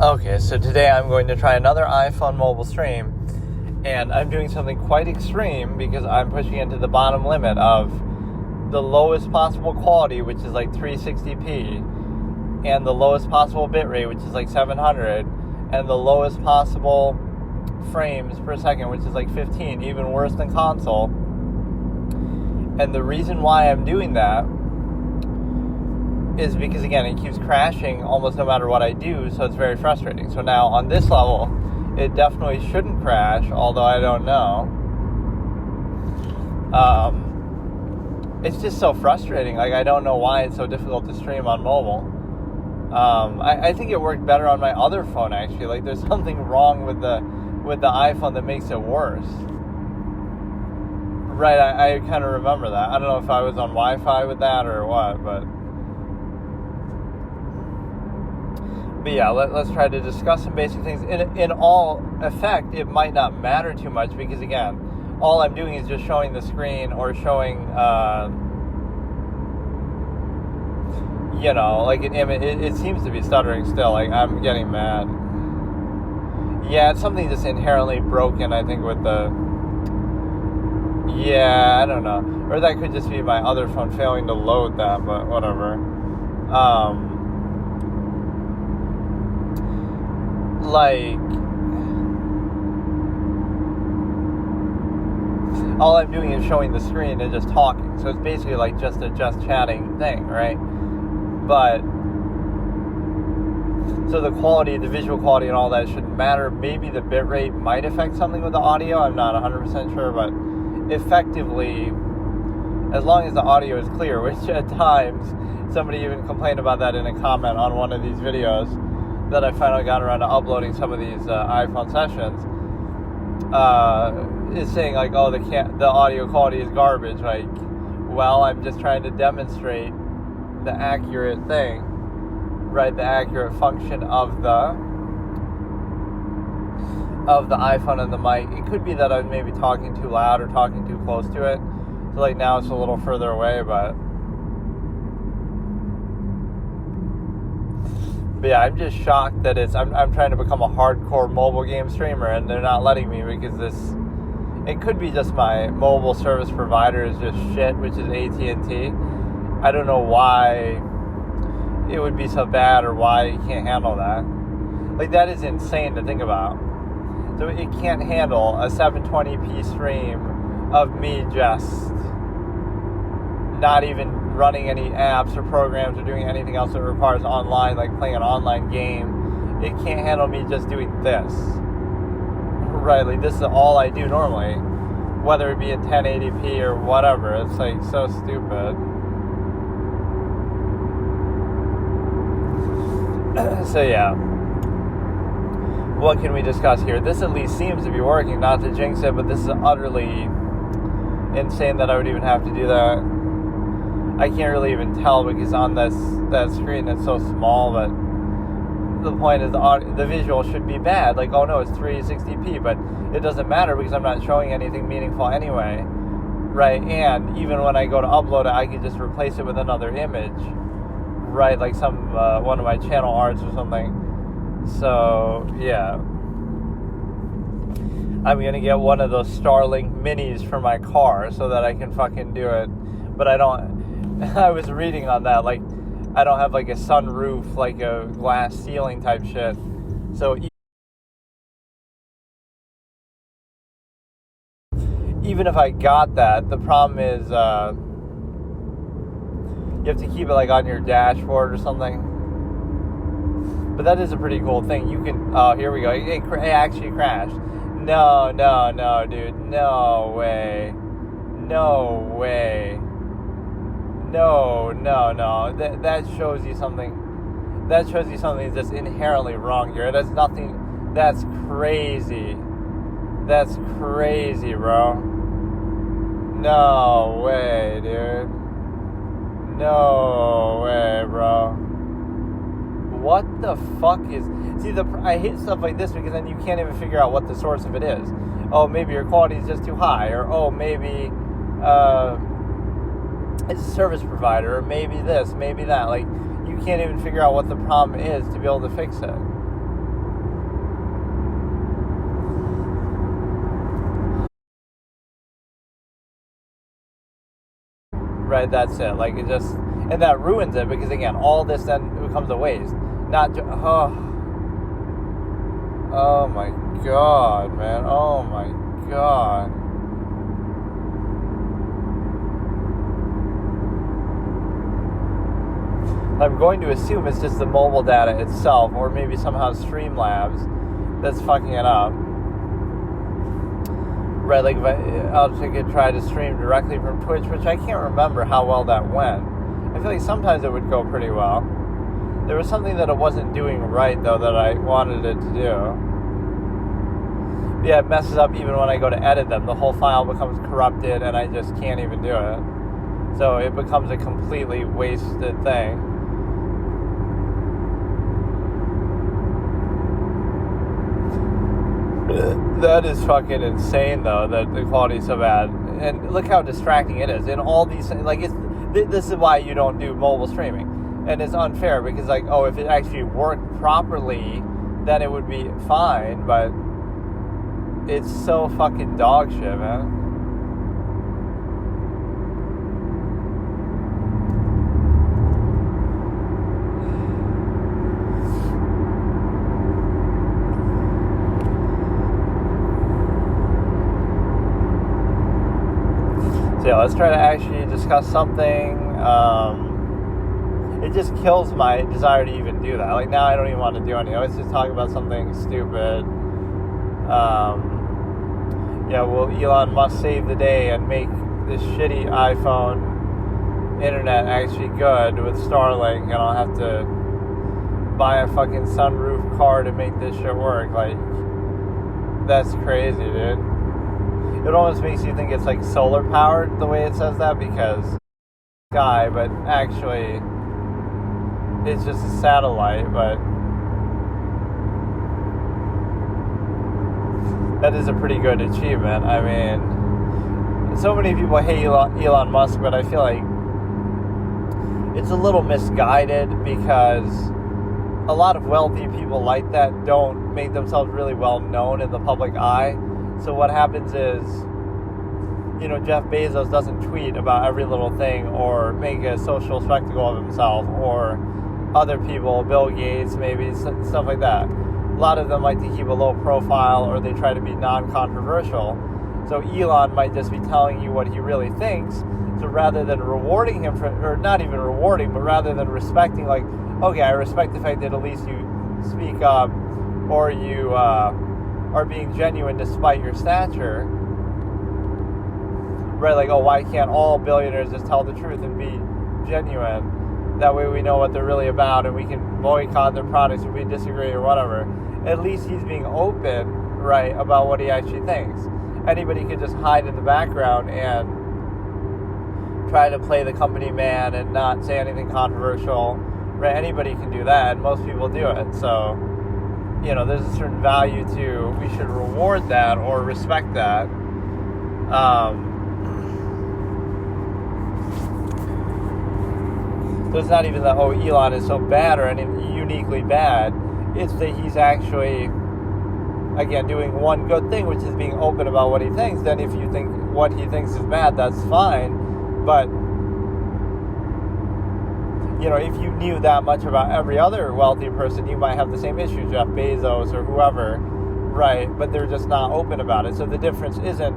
Okay, so today I'm going to try another iPhone mobile stream, and I'm doing something quite extreme because I'm pushing into the bottom limit of the lowest possible quality, which is like 360p, and the lowest possible bitrate, which is like 700, and the lowest possible frames per second, which is like 15, even worse than console. And the reason why I'm doing that is because, again, it keeps crashing almost no matter what I do, so it's very frustrating. So now on this level, it definitely shouldn't crash, although I don't know. It's just so frustrating. Like, I don't know why it's so difficult to stream on mobile. I think it worked better on my other phone, actually. Like, there's something wrong with the iPhone that makes it worse. Right, I kind of remember that. I don't know if I was on Wi-Fi with that or what, but yeah, let's try to discuss some basic things. In all effect, it might not matter too much because, again, all I'm doing is just showing the screen or showing, like an image. It seems to be stuttering still. Like, I'm getting mad. Yeah, it's something just inherently broken, I think, with the... Yeah, I don't know. Or that could just be my other phone failing to load that, but whatever. All I'm doing is showing the screen and just talking. So it's basically like just a just chatting thing, right? But, so the quality, the visual quality and all that shouldn't matter. Maybe the bitrate might affect something with the audio. I'm not 100% sure, but effectively, as long as the audio is clear, which at times, somebody even complained about that in a comment on one of these videos that I finally got around to uploading some of these iPhone sessions, is saying like, oh, the audio quality is garbage. Like, well, I'm just trying to demonstrate the accurate thing, right? The accurate function of the iPhone and the mic. It could be that I'm maybe talking too loud or talking too close to it. So like now it's a little further away, but yeah, I'm just shocked that I'm trying to become a hardcore mobile game streamer and they're not letting me because it could be just my mobile service provider is just shit, which is AT&T. I don't know why it would be so bad or why it can't handle that. Like, that is insane to think about. So it can't handle a 720p stream of me just not even running any apps or programs or doing anything else that requires online, like playing an online game. It can't handle me just doing this. Right, like this is all I do normally, whether it be in 1080p or whatever. It's like so stupid. So yeah, what can we discuss here? This at least seems to be working, not to jinx it, but this is utterly insane that I would even have to do that. I can't really even tell because on that screen it's so small, but the point is the visual should be bad. Like, oh no, it's 360p, but it doesn't matter because I'm not showing anything meaningful anyway, right? And even when I go to upload it, I can just replace it with another image, right? Like some one of my channel arts or something. So yeah, I'm gonna get one of those Starlink minis for my car so that I can fucking do it. But I don't. I was reading on that, like, I don't have like a sunroof, like a glass ceiling type shit. So even if I got that, the problem is you have to keep it like on your dashboard or something. But that is a pretty cool thing. You can, oh, here we go. It actually crashed. No, dude. No way. No. That shows you something. That shows you something that's inherently wrong here. That's nothing. That's crazy. That's crazy, bro. No way, dude. No way, bro. What the fuck is... See, I hate stuff like this because then you can't even figure out what the source of it is. Oh, maybe your quality is just too high. Or, oh, maybe... it's a service provider, or maybe this, maybe that. Like, you can't even figure out what the problem is to be able to fix it. right? That's it. Like, it just, and that ruins it, because again, all this then becomes a waste. Oh my God, man. Oh my God. I'm going to assume it's just the mobile data itself, or maybe somehow Streamlabs that's fucking it up. Right, like if I'll try to stream directly from Twitch, which I can't remember how well that went. I feel like sometimes it would go pretty well. There was something that it wasn't doing right, though, that I wanted it to do. Yeah, it messes up even when I go to edit them. The whole file becomes corrupted, and I just can't even do it. So it becomes a completely wasted thing. That is fucking insane, though, that the quality is so bad. And look how distracting it is. And all these, like, this is why you don't do mobile streaming. And it's unfair, because, like, oh, if it actually worked properly, then it would be fine. But it's so fucking dog shit, man. Yeah, let's try to actually discuss something. It just kills my desire to even do that. Like, now I don't even want to do anything. Let's just talk about something stupid. Will Elon Musk save the day and make this shitty iPhone internet actually good with Starlink, and I'll have to buy a fucking sunroof car to make this shit work? Like, that's crazy, dude. It almost makes you think it's like solar powered the way it says that, because sky, but actually it's just a satellite. But that is a pretty good achievement. I mean, so many people hate Elon Musk, but I feel like it's a little misguided, because a lot of wealthy people like that don't make themselves really well known in the public eye. So what happens is, Jeff Bezos doesn't tweet about every little thing or make a social spectacle of himself, or other people, Bill Gates, maybe, stuff like that. A lot of them like to keep a low profile, or they try to be non-controversial. So Elon might just be telling you what he really thinks. So rather than rewarding him for, or not even rewarding, but rather than respecting, like, okay, I respect the fact that at least you speak up, or you are being genuine despite your stature, right? Like, oh, why can't all billionaires just tell the truth and be genuine? That way we know what they're really about, and we can boycott their products if we disagree or whatever. At least he's being open, right, about what he actually thinks. Anybody could just hide in the background and try to play the company man and not say anything controversial, right? Anybody can do that, and most people do it. So, there's a certain value to, we should reward that or respect that. So it's not even that, oh, Elon is so bad or anything uniquely bad. It's that he's actually, again, doing one good thing, which is being open about what he thinks. Then if you think what he thinks is bad, that's fine. But, if you knew that much about every other wealthy person, you might have the same issue, Jeff Bezos or whoever, right? But they're just not open about it. So the difference isn't,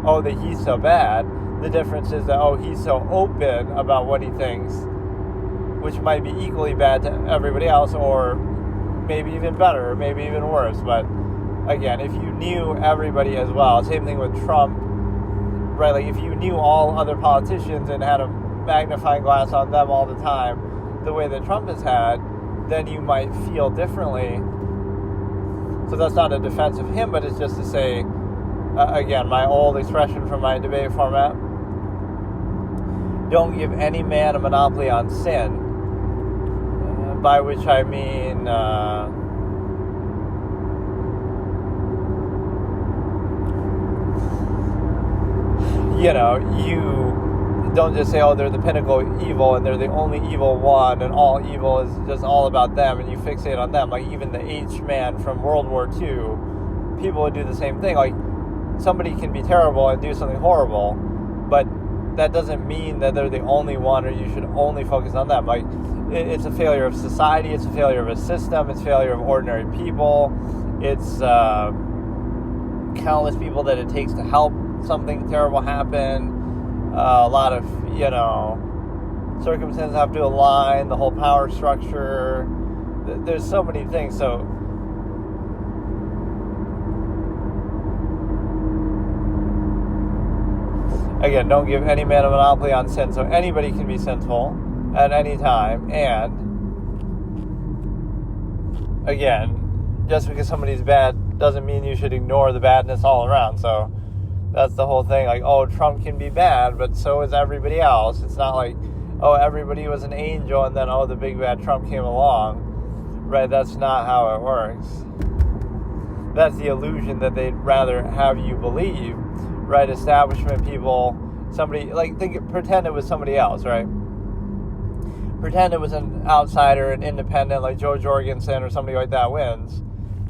oh, that he's so bad. The difference is that, oh, he's so open about what he thinks, which might be equally bad to everybody else, or maybe even better, or maybe even worse. But again, if you knew everybody as well, same thing with Trump, right? Like, if you knew all other politicians and had a magnifying glass on them all the time, the way that Trump has had, then you might feel differently. So that's not a defense of him, but it's just to say, again, my old expression from my debate format, don't give any man a monopoly on sin. By which I mean, you don't just say, oh, they're the pinnacle of evil and they're the only evil one and all evil is just all about them, and you fixate on them. Like, even the H-man from World War II, people would do the same thing. Like, somebody can be terrible and do something horrible, but that doesn't mean that they're the only one or you should only focus on them. Like, it's a failure of society, it's a failure of a system, it's a failure of ordinary people, it's countless people that it takes to help something terrible happen. A lot of, circumstances have to align, the whole power structure. There's so many things. So again, don't give any man a monopoly on sin. So anybody can be sinful at any time. And again, just because somebody's bad doesn't mean you should ignore the badness all around. So that's the whole thing. Like, oh, Trump can be bad, but so is everybody else. It's not like, oh, everybody was an angel and then, oh, the big bad Trump came along. Right? That's not how it works. That's the illusion that they'd rather have you believe. Right? Establishment people, somebody, like, pretend it was somebody else, right? Pretend it was an outsider, an independent, like Joe Jorgensen or somebody like that wins.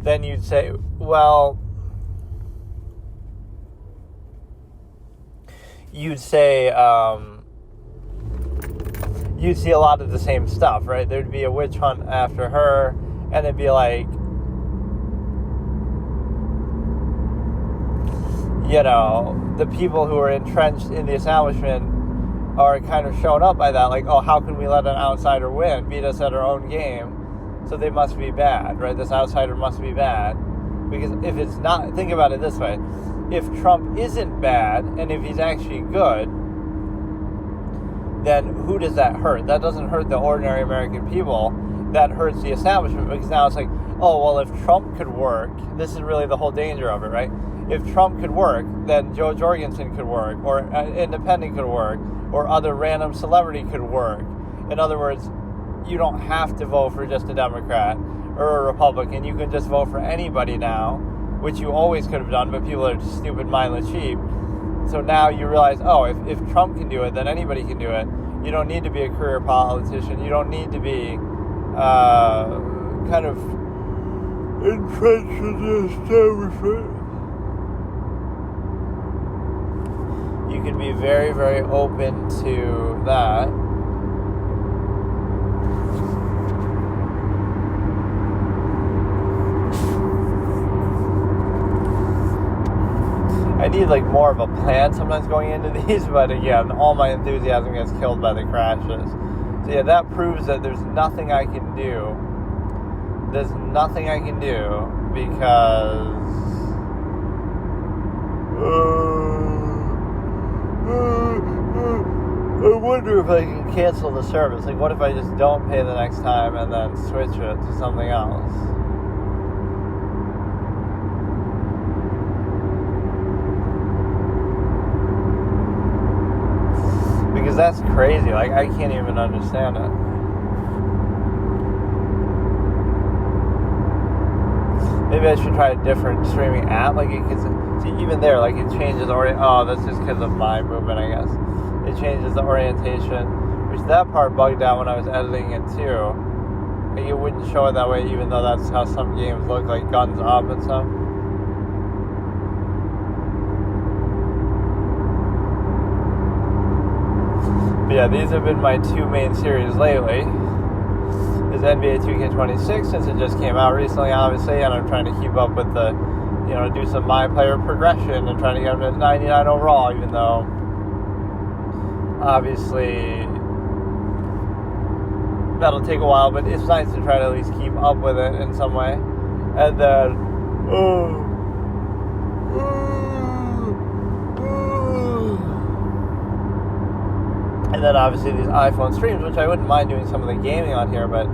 Then you'd say, well, you'd see a lot of the same stuff, right? There'd be a witch hunt after her, and it'd be like, the people who are entrenched in the establishment are kind of shown up by that, like, oh, how can we let an outsider win, beat us at our own game? So they must be bad, right? This outsider must be bad. Because if it's not, think about it this way. If Trump isn't bad, and if he's actually good, then who does that hurt? That doesn't hurt the ordinary American people. That hurts the establishment, because now it's like, oh, well, if Trump could work, this is really the whole danger of it, right? If Trump could work, then Joe Jorgensen could work, or an independent could work, or other random celebrity could work. In other words, you don't have to vote for just a Democrat or a Republican. You can just vote for anybody now, which you always could have done, but people are just stupid, mindless sheep. So now you realize, oh, if Trump can do it, then anybody can do it. You don't need to be a career politician. You don't need to be kind of entrenched in the establishment. You can be very, very open to that. I need like more of a plan sometimes going into these, but again, all my enthusiasm gets killed by the crashes. So yeah, that proves that there's nothing I can do. There's nothing I can do because I wonder if I can cancel the service. Like, what if I just don't pay the next time and then switch it to something else? Because that's crazy. Like, I can't even understand it. Maybe I should try a different streaming app. Like, it could, see, even there, like, it changes that's just because of my movement, I guess. It changes the orientation, which that part bugged out when I was editing it too. Like, it wouldn't show it that way, even though that's how some games look, like guns up and stuff. But yeah, these have been my two main series lately. Is NBA 2K26, since it just came out recently, obviously, and I'm trying to keep up with the, do some my player progression and trying to get them to 99 overall, even though obviously that'll take a while, but it's nice to try to at least keep up with it in some way. And then and then obviously these iPhone streams, which I wouldn't mind doing some of the gaming on here, but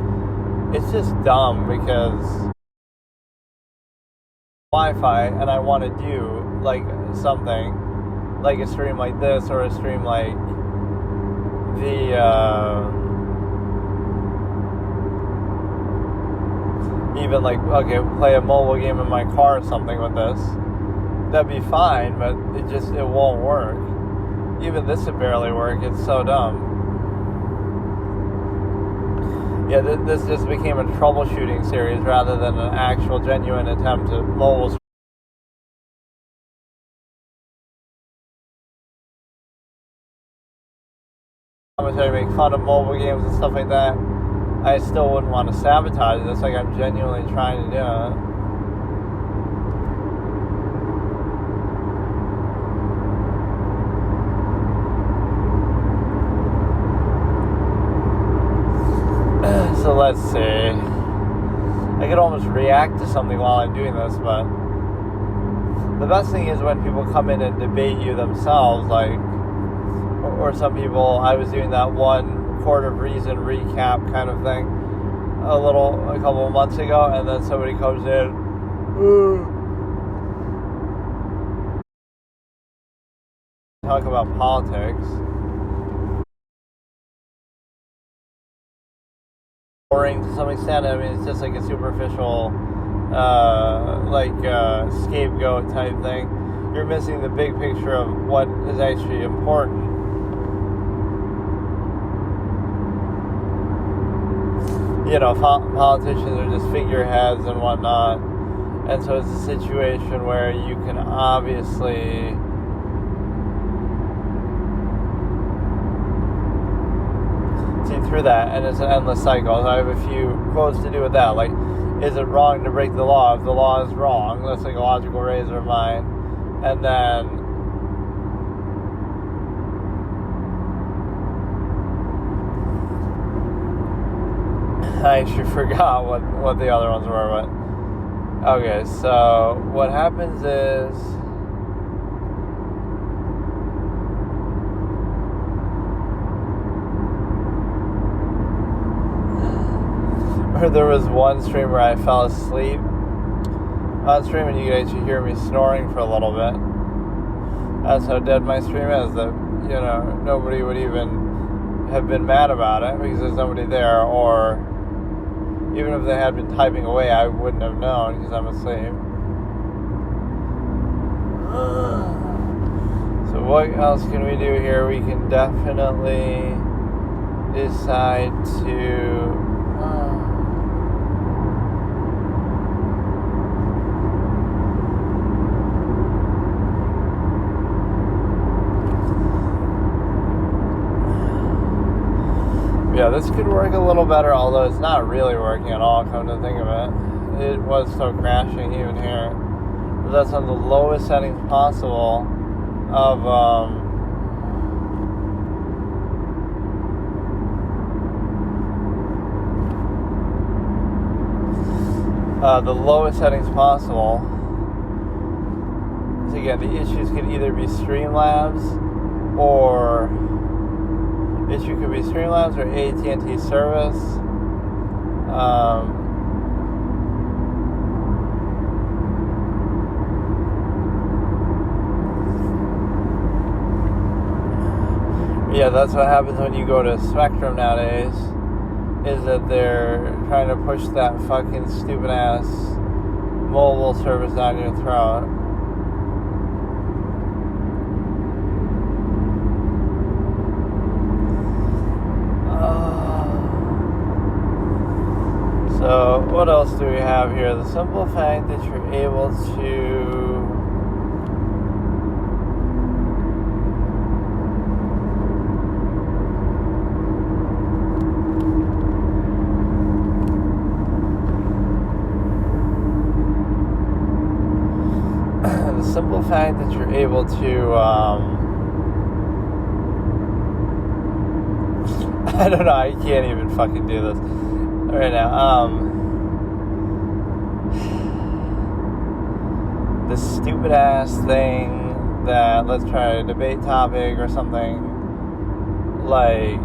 it's just dumb because Wi-Fi, and I want to do like something like a stream like this, or a stream like the even like, okay, play a mobile game in my car or something with this. That'd be fine, but it won't work. Even this would barely work. It's so dumb. Yeah, this just became a troubleshooting series rather than an actual genuine attempt to mobile commentary, make fun of mobile games and stuff like that, I still wouldn't want to sabotage this. Like, I'm genuinely trying to do it. So let's see. I could almost react to something while I'm doing this, but the best thing is when people come in and debate you themselves, like, or some people, I was doing that one Court of Reason recap kind of thing a couple of months ago, and then somebody comes in, talk about politics. Boring to some extent. I mean, it's just like a superficial, scapegoat type thing. You're missing the big picture of what is actually important. You know, politicians are just figureheads and whatnot, and so it's a situation where you can obviously see through that, and it's an endless cycle. So I have a few quotes to do with that. Like, is it wrong to break the law? If the law is wrong, that's like a logical razor of mine. And then I actually forgot what the other ones were, but okay, so what happens is there was one stream where I fell asleep on stream, and you could actually hear me snoring for a little bit. That's how dead my stream is, that, you know, nobody would even have been mad about it because there's nobody there, or even if they had been typing away, I wouldn't have known because I'm asleep. So what else can we do here? We can definitely decide to yeah, this could work a little better, although it's not really working at all, come to think of it. It was still crashing even here. But that's on the lowest settings possible of the lowest settings possible. So again, the issues could either be Streamlabs or issue could be Streamlabs or AT&T service. Yeah, that's what happens when you go to Spectrum nowadays, is that they're trying to push that fucking stupid ass mobile service down your throat. So what else do we have here? The simple fact that you're able to I don't know, I can't even fucking do this right now. This stupid ass thing that, let's try a debate topic or something like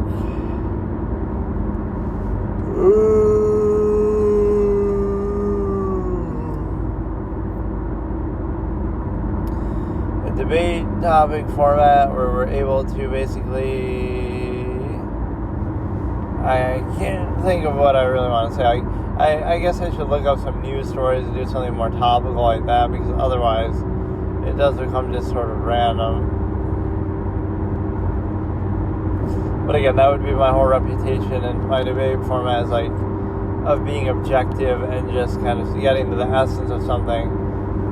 a debate topic format where we're able to basically, I can't think of what I really want to say. I guess I should look up some news stories and do something more topical like that, because otherwise it does become just sort of random. But again, that would be my whole reputation in my debate format, is like of being objective and just kind of getting to the essence of something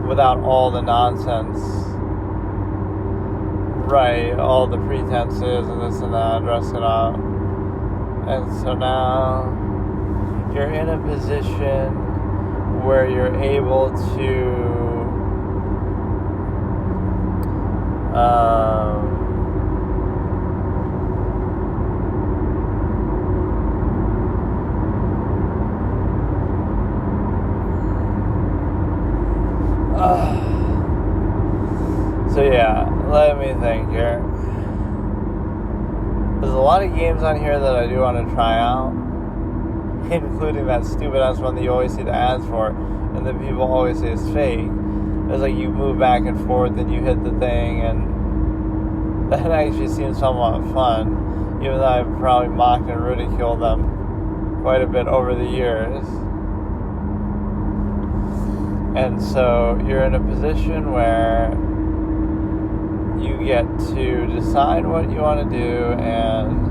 without all the nonsense. right, all the pretenses and this and that, dress it up. And so now you're in a position where you're able to so yeah, let me think here. There's a lot of games on here that I do want to try out, including that stupid ass one that you always see the ads for, and that people always say is fake. It's like you move back and forth and you hit the thing, and that actually seems somewhat fun, even though I've probably mocked and ridiculed them quite a bit over the years. And so you're in a position where you get to decide what you want to do, and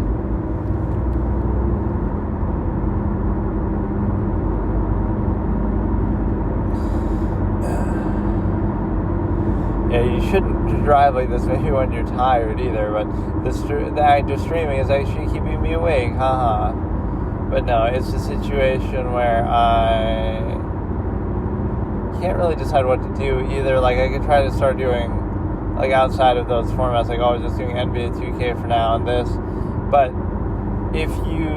yeah, you shouldn't drive like this maybe when you're tired either, but the act of streaming is actually keeping me awake, haha. But no, it's a situation where I can't really decide what to do either. Like, I could try to start doing, like, outside of those formats, like, I was just doing NBA 2K for now and this. But if you,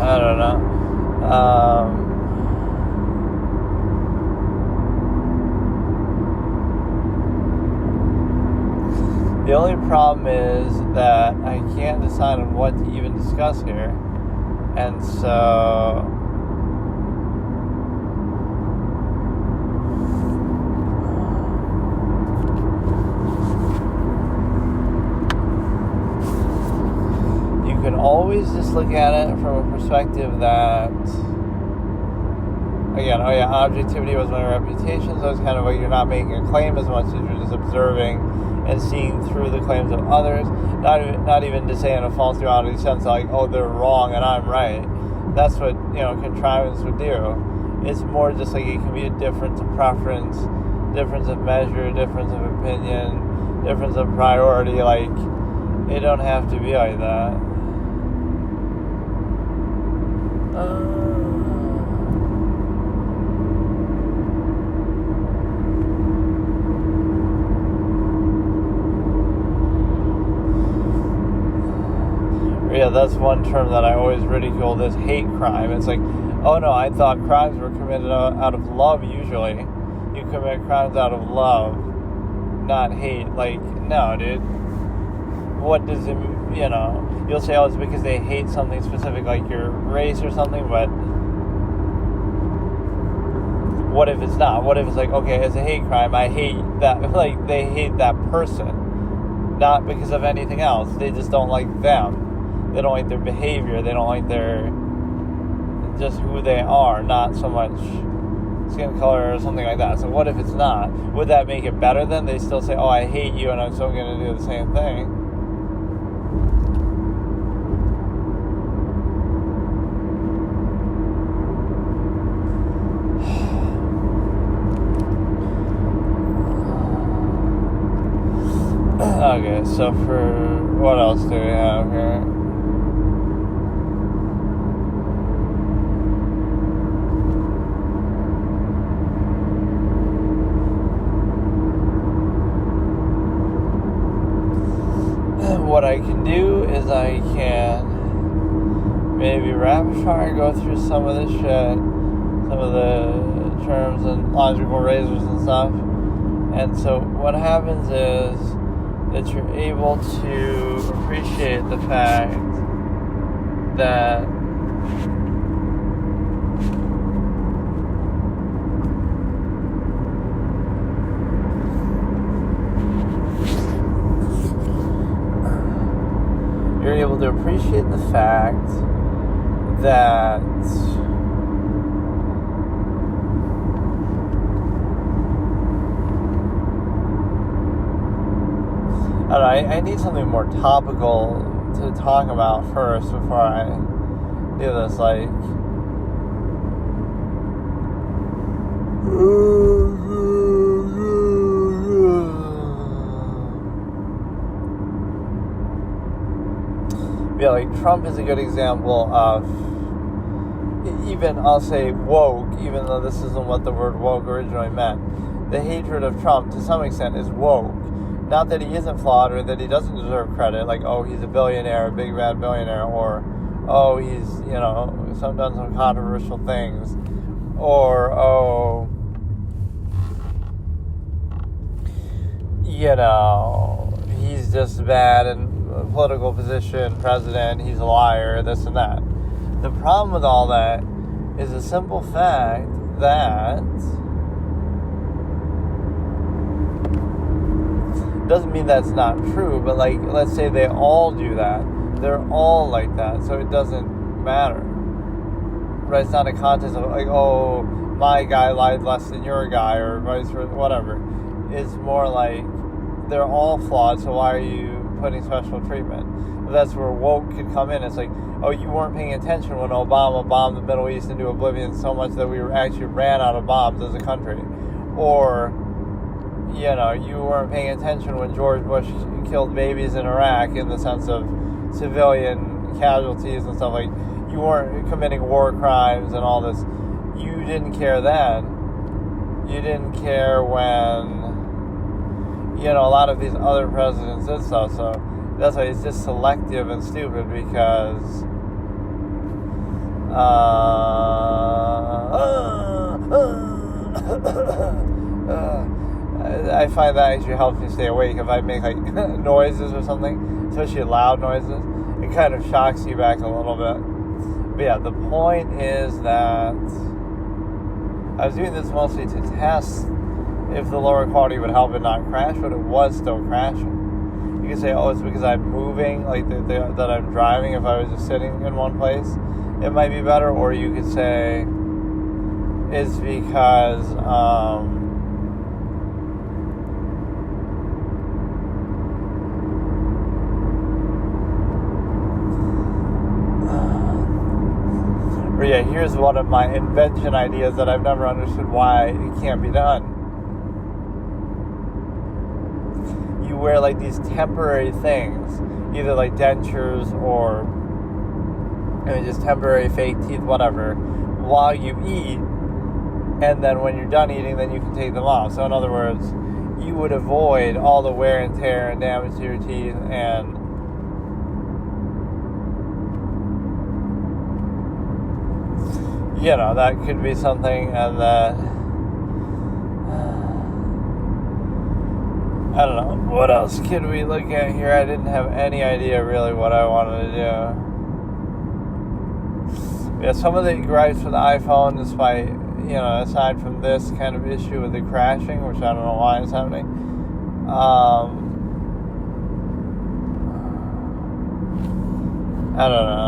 I don't know. The only problem is that I can't decide on what to even discuss here. And so you can always just look at it from a perspective that, again, objectivity was my reputation, so it's kind of like you're not making a claim as much as you're just observing and seeing through the claims of others, not even to say in a false duality sense, like, oh, they're wrong and I'm right. That's what, contrivance would do. It's more just like it can be a difference of preference, difference of measure, difference of opinion, difference of priority. Like, it don't have to be like that. Yeah, that's one term that I always ridicule, this hate crime. It's like, oh no, I thought crimes were committed out of love usually. You commit crimes out of love, not hate. Like, no, dude. What does it, you'll say, oh, it's because they hate something specific, like your race or something, but what if it's not? What if it's like, okay, it's a hate crime, I hate that, like, they hate that person, not because of anything else, they just don't like them. They don't like their behavior. They don't like just who they are, not so much skin color or something like that. So what if it's not? Would that make it better then? They still say, oh, I hate you, and I'm still going to do the same thing. Okay, so for what else do we have here? What I can do is I can maybe rapid fire go through some of this shit, some of the terms and logical razors and stuff. And so what happens is that you're able to appreciate the fact that you're able to appreciate the fact that I need something more topical to talk about first before I do this, like, yeah, like Trump is a good example of, even I'll say woke, even though this isn't what the word woke originally meant. The hatred of Trump to some extent is woke. Not that he isn't flawed or that he doesn't deserve credit, like, oh, he's a billionaire, a big bad billionaire, or, oh, he's, done some controversial things, or, oh, he's just bad in a political position, president, he's a liar, this and that. The problem with all that is the simple fact that doesn't mean that's not true, but like, let's say they all do that. They're all like that, so it doesn't matter. Right? It's not a contest of like, oh, my guy lied less than your guy, or vice versa, whatever. It's more like they're all flawed, so why are you putting special treatment? That's where woke could come in. It's like, oh, you weren't paying attention when Obama bombed the Middle East into oblivion so much that we actually ran out of bombs as a country. Or, you weren't paying attention when George Bush killed babies in Iraq in the sense of civilian casualties and stuff. Like, you weren't committing war crimes and all this. You didn't care then. You didn't care when, a lot of these other presidents did stuff. So that's why it's just selective and stupid, because I find that actually helps me stay awake. If I make like noises or something, especially loud noises, it kind of shocks you back a little bit. But yeah, the point is that I was doing this mostly to test if the lower quality would help it not crash, but it was still crashing. You could say, oh, it's because I'm moving, like that I'm driving. If I was just sitting in one place, it might be better. Or you could say it's because or yeah, here's one of my invention ideas that I've never understood why it can't be done. You wear like these temporary things, either like dentures or just temporary fake teeth, whatever, while you eat, and then when you're done eating, then you can take them off. So in other words, you would avoid all the wear and tear and damage to your teeth, and that could be something. And that, I don't know, what else could we look at here? I didn't have any idea really what I wanted to do. Yeah, some of the gripes with the iPhone, despite, aside from this kind of issue with the crashing, which I don't know why it's happening, I don't know.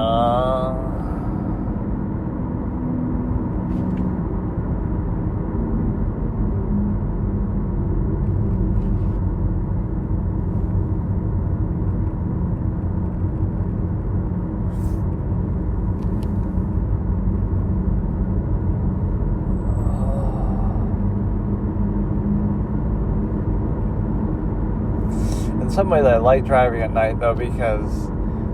In some ways, I like driving at night, though, because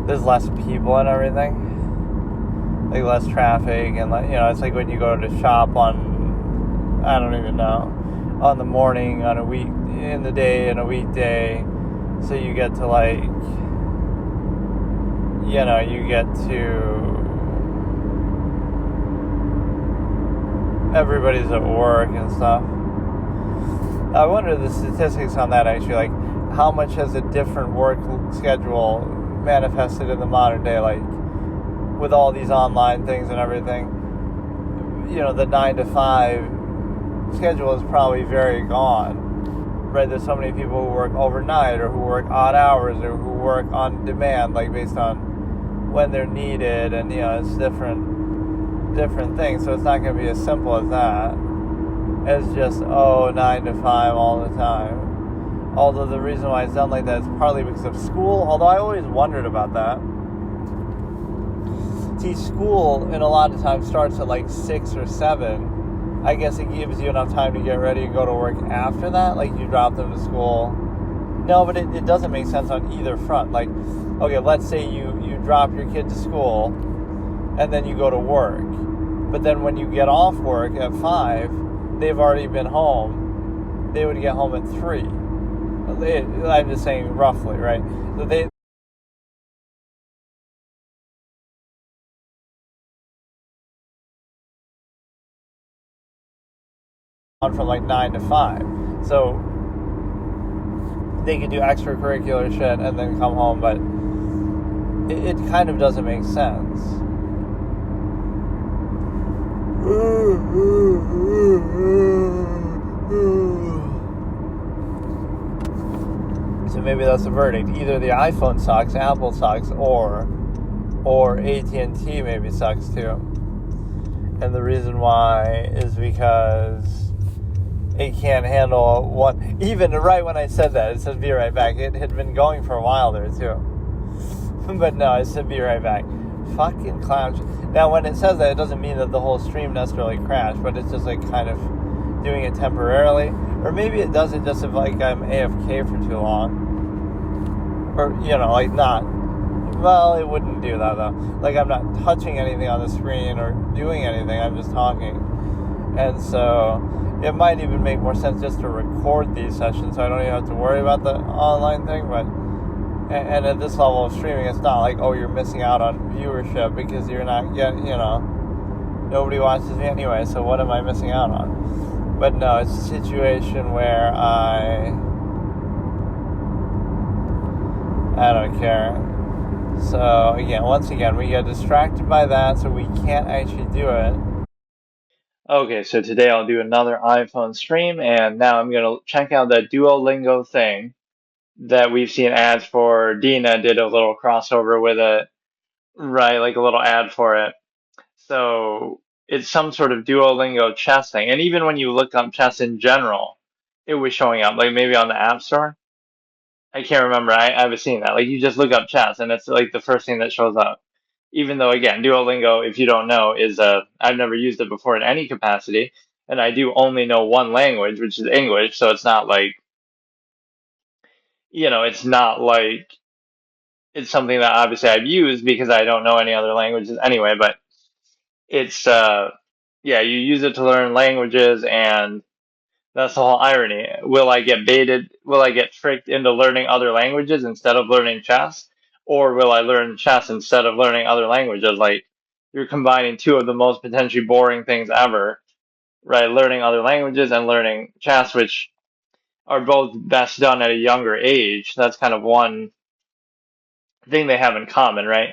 there's less people and everything. Like, less traffic, and, it's like when you go to shop on, I don't even know, on the morning, on a week, in the day, in a weekday. So you get to, everybody's at work and stuff. I wonder the statistics on that, actually, like, how much has a different work schedule manifested in the modern day, like with all these online things and everything. The 9 to 5 schedule is probably very gone, right? There's so many people who work overnight, or who work odd hours, or who work on demand, like based on when they're needed, and it's different things. So it's not going to be as simple as that. It's just 9 to 5 all the time. Although the reason why it's done like that is partly because of school, although I always wondered about that. See, school in a lot of times starts at like 6 or 7. I guess it gives you enough time to get ready and go to work after that. Like you drop them to school. No, but it doesn't make sense on either front. Like, okay, let's say you drop your kid to school and then you go to work. But then when you get off work at 5, they've already been home. They would get home at 3. I'm just saying roughly, right? So they on from like 9 to 5. So they could do extracurricular shit and then come home, but it kind of doesn't make sense. So maybe that's the verdict. Either the iPhone sucks, Apple sucks, or AT&T maybe sucks too. And the reason why is because it can't handle one. Even right when I said that, it said be right back. It had been going for a while there too. But no, it said be right back. Fucking clowns. Now when it says that, it doesn't mean that the whole stream necessarily crashed, but it's just like kind of doing it temporarily. Or maybe it does it just if like I'm AFK for too long. Or, like not. Well, it wouldn't do that though. Like I'm not touching anything on the screen or doing anything, I'm just talking. And so it might even make more sense just to record these sessions so I don't even have to worry about the online thing. But and at this level of streaming, it's not like, oh, you're missing out on viewership because you're not getting, nobody watches me anyway, so what am I missing out on? But no, it's a situation where I don't care. So once again, we get distracted by that, so we can't actually do it. Okay, so today I'll do another iPhone stream, and now I'm going to check out that Duolingo thing that we've seen ads for. Dina did a little crossover with it, right? Like a little ad for it. So it's some sort of Duolingo chess thing. And even when you look up chess in general, it was showing up, like maybe on the App Store. I can't remember. I haven't seen that. Like you just look up chess, and it's like the first thing that shows up. Even though, again, Duolingo, if you don't know, is I've never used it before in any capacity, and I do only know one language, which is English. So it's not like, it's not like it's something that obviously I've used because I don't know any other languages anyway. But it's yeah, you use it to learn languages, and that's the whole irony. Will I get baited? Will I get tricked into learning other languages instead of learning chess? Or will I learn chess instead of learning other languages? Like, you're combining two of the most potentially boring things ever, right? Learning other languages and learning chess, which are both best done at a younger age. That's kind of one thing they have in common, right?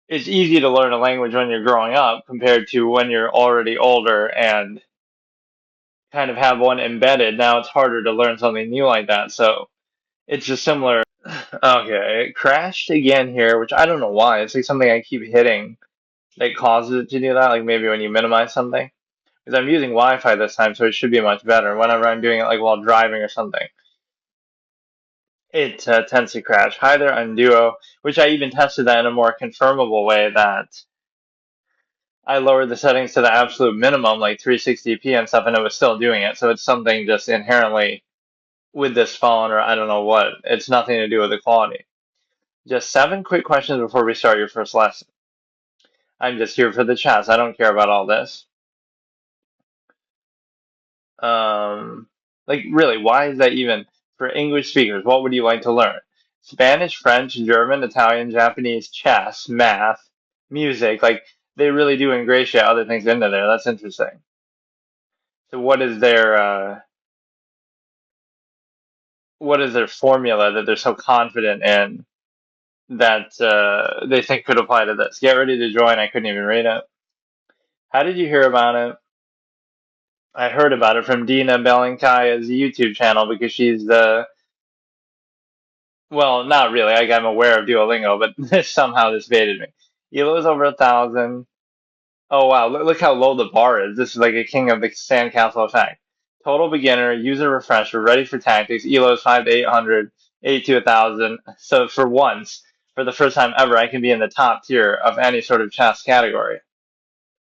It's easy to learn a language when you're growing up compared to when you're already older and kind of have one embedded. Now it's harder to learn something new like that. So it's just similar. Okay, it crashed again here, which I don't know why. It's like something I keep hitting that causes it to do that. Like maybe when you minimize something. Because I'm using Wi-Fi this time, so it should be much better. Whenever I'm doing it like while driving or something, it tends to crash. Hi there, I'm Duo, which I even tested that in a more confirmable way that I lowered the settings to the absolute minimum, like 360p and stuff, and it was still doing it. So it's something just inherently with this phone, or I don't know what. It's nothing to do with the quality. Just 7 quick questions before we start your first lesson. I'm just here for the chats. I don't care about all this. Um, like really, why is that even for English speakers? What would you like to learn? Spanish, French, German, Italian, Japanese, chess, math, music. Like they really do ingratiate other things into there. That's interesting. So what is their formula that they're so confident in that they think could apply to this? Get ready to join. I couldn't even read it. How did you hear about it? I heard about it from Dina Belenkaya's YouTube channel because she's well, not really. Like, I'm aware of Duolingo, but somehow this baited me. Elo's over 1,000. Oh wow, look how low the bar is. This is like a king of the sandcastle effect. Total beginner, user refresher, ready for tactics. Elo's 5 to 800, 8 to 1,000. So for once, for the first time ever, I can be in the top tier of any sort of chess category.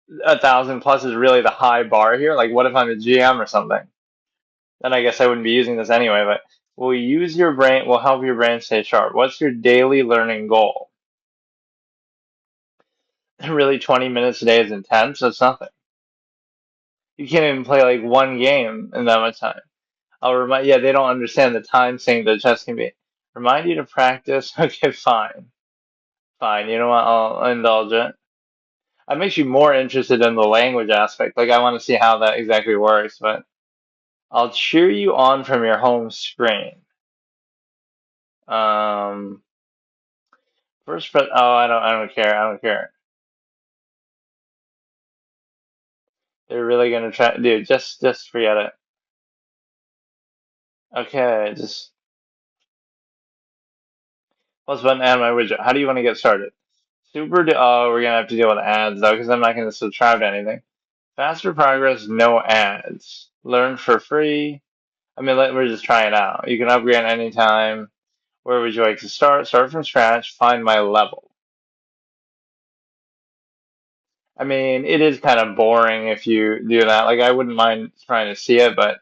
1,000 plus is really the high bar here. Like, what if I'm a GM or something? Then I guess I wouldn't be using this anyway, but will use your brain, will help your brain stay sharp. What's your daily learning goal? Really, 20 minutes a day is intense? That's nothing. You can't even play like one game in that much time. I'll remind, yeah, they don't understand the time sink that chess can be. Remind you to practice. Okay, fine. Fine. You know what? I'll indulge it. That makes you more interested in the language aspect. Like, I want to see how that exactly works, but I'll cheer you on from your home screen. Um, oh, I don't care. I don't care. They're really gonna try, dude. Just forget it. Okay, just plus button add my widget. How do you want to get started? Oh, we're gonna have to deal with ads though, because I'm not gonna subscribe to anything. Faster progress, no ads. Learn for free. I mean, we're just trying it out. You can upgrade anytime. Where would you like to start? Start from scratch. Find my level. I mean, it is kind of boring if you do that. Like, I wouldn't mind trying to see it, but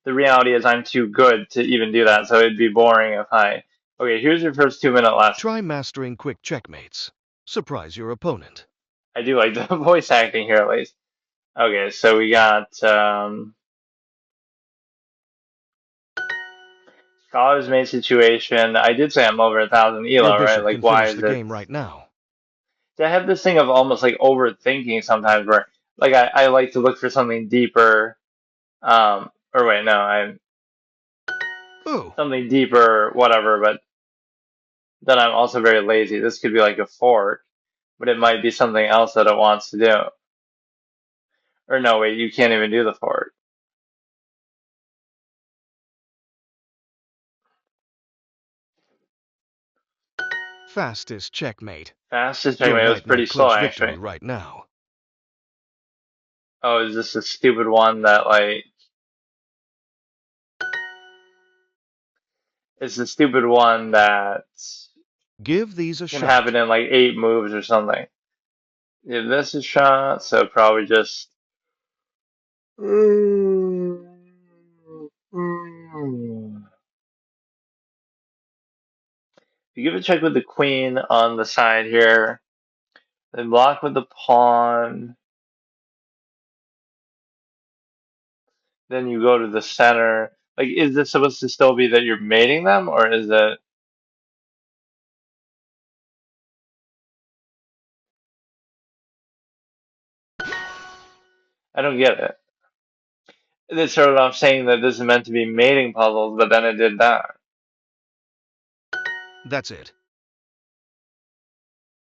the reality is I'm too good to even do that, so it'd be boring if I. Okay, here's your first 2 minute lesson. Try mastering quick checkmates. Surprise your opponent. I do like the voice acting here at least. Okay, so we got Scholar's main situation. I did say I'm over 1,000 Your elo, right? bishop Like, can why finish is the it? game right now. I have this thing of almost like overthinking sometimes where, like, I like to look for something deeper. Or wait, no, I'm Ooh, something deeper, whatever, but then I'm also very lazy. This could be like a fork, but it might be something else that it wants to do. Or no, wait, you can't even do the fork. fastest checkmate. Fastest Your checkmate, it was white pretty might slow clinch victory actually. right now. Oh, is this a stupid one that like it's the stupid one that Give these a can happen shot. in like 8 moves or something. Give this a shot, so probably just you give a check with the queen on the side here, then block with the pawn, then you go to the center. Like, is this supposed to still be that you're mating them, or is it? I don't get it. They started off saying that this is meant to be mating puzzles, but then it did that. That's it.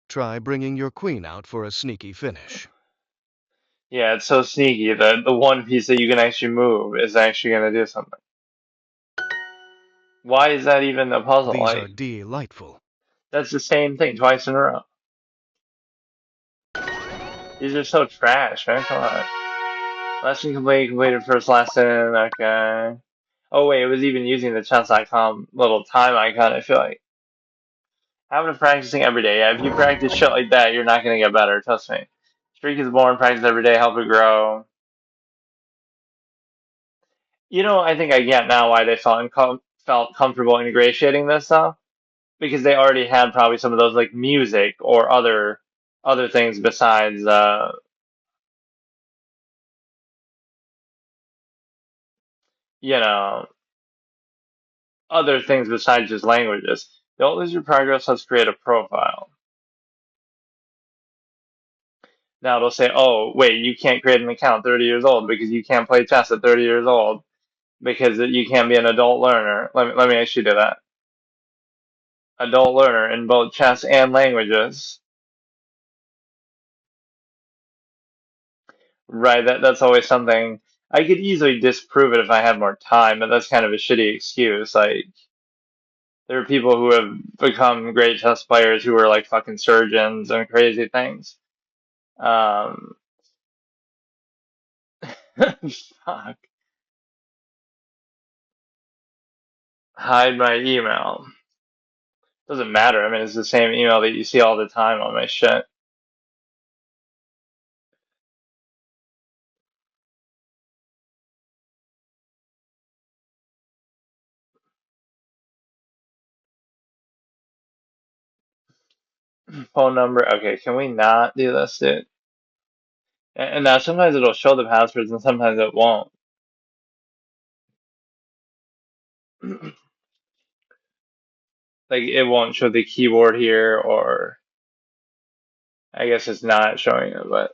Try bringing your queen out for a sneaky finish. Yeah, it's so sneaky that the one piece that you can actually move is actually going to do something. Why is that even a puzzle? These are Like, delightful. that's the same thing twice in a row. These are so trash, man. Come on. Lesson complete, completed first lesson. Okay. Oh, wait, it was even using the chess.com little time icon, I feel like. Habit of practicing every day. Yeah, if you practice shit like that, you're not going to get better. Trust me. Streak is born, practice every day, help it grow. You know, I think I get now why they felt comfortable ingratiating this stuff because they already had probably some of those like music or other things besides you know other things besides just languages. Don't lose your progress. Let's create a profile. Now it'll say, oh wait, you can't create an account 30 years old because you can't play chess at 30 years old because you can't be an adult learner. Let me actually do that. Adult learner in both chess and languages. Right, that's always something. I could easily disprove it if I had more time, but that's kind of a shitty excuse. Like, there are people who have become great chess players who are like fucking surgeons and crazy things. Um, fuck. hide my email. Doesn't matter. I mean, it's the same email that you see all the time on my shit. Phone number. Okay, can we not do this, dude? And now sometimes it'll show the passwords and sometimes it won't. Like it won't show the keyboard here, or I guess it's not showing it, but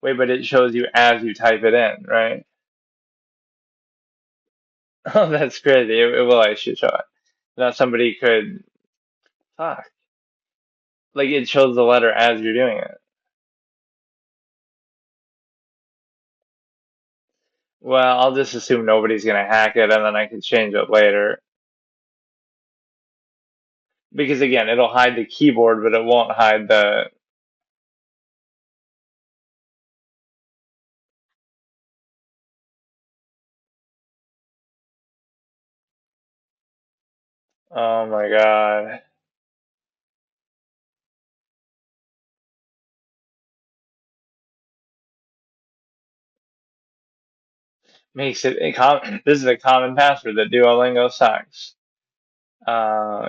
wait, but it shows you as you type it in, right? Oh, that's crazy. It will actually show it. Now somebody could, fuck, like it shows the letter as you're doing it. Well, I'll just assume nobody's gonna hack it and then I can change it later. Because again, it'll hide the keyboard, but it won't hide the. Oh my God. Makes it a this is a common password that Duolingo sucks.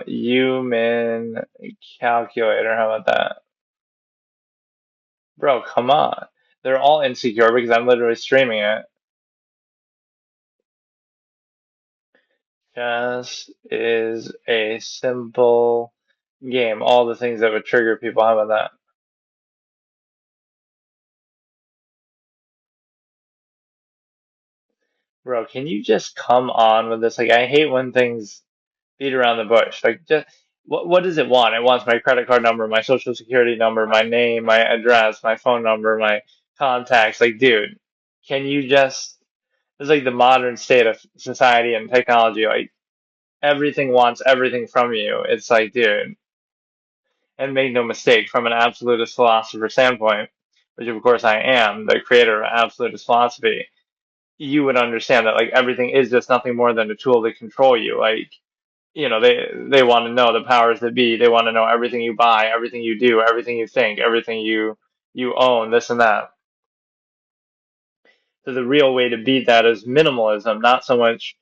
Human calculator, how about that? Bro, come on. They're all insecure because I'm literally streaming it. Chess is a simple game. All the things that would trigger people. How about that? Bro, can you just come on with this? Like, I hate when things beat around the bush. Like, just what does it want? It wants my credit card number, my social security number, my name, my address, my phone number, my contacts. Like, dude, can you just? It's like the modern state of society and technology. Like, everything wants everything from you. It's like, dude, and make no mistake, from an absolutist philosopher standpoint, which of course I am, the creator of absolutist philosophy, you would understand that like everything is just nothing more than a tool to control you. Like, they want to know the powers that be. They want to know everything you buy, everything you do, everything you think, everything you own, this and that. So the real way to beat that is minimalism, not so much,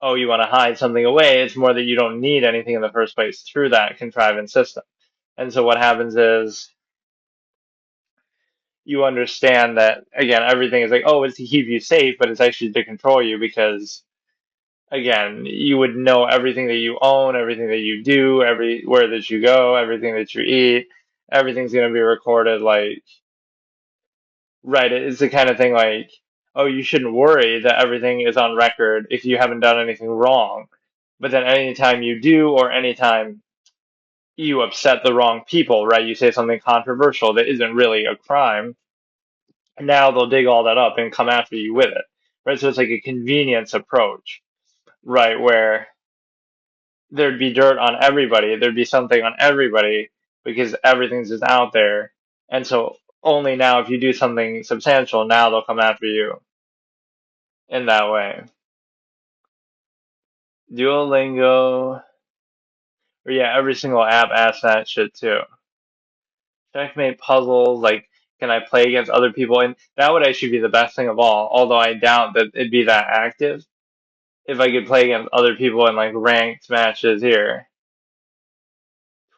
oh, you want to hide something away. It's more that you don't need anything in the first place through that contrivance system. And so what happens is you understand that again, everything is like, oh, it's to keep you safe, but it's actually to control you because again, you would know everything that you own, everything that you do, everywhere that you go, everything that you eat, everything's going to be recorded. Like, right, it's the kind of thing like, oh, you shouldn't worry that everything is on record if you haven't done anything wrong. But then anytime you do, or anytime you upset the wrong people, right, you say something controversial that isn't really a crime, now they'll dig all that up and come after you with it, right? So it's like a convenience approach, right, where there'd be dirt on everybody. There'd be something on everybody because everything's just out there. And so only now, if you do something substantial, now they'll come after you in that way. Duolingo, or yeah, every single app asks that shit too. Checkmate puzzles, like, can I play against other people? And that would actually be the best thing of all, although I doubt that it'd be that active if I could play against other people in like ranked matches here.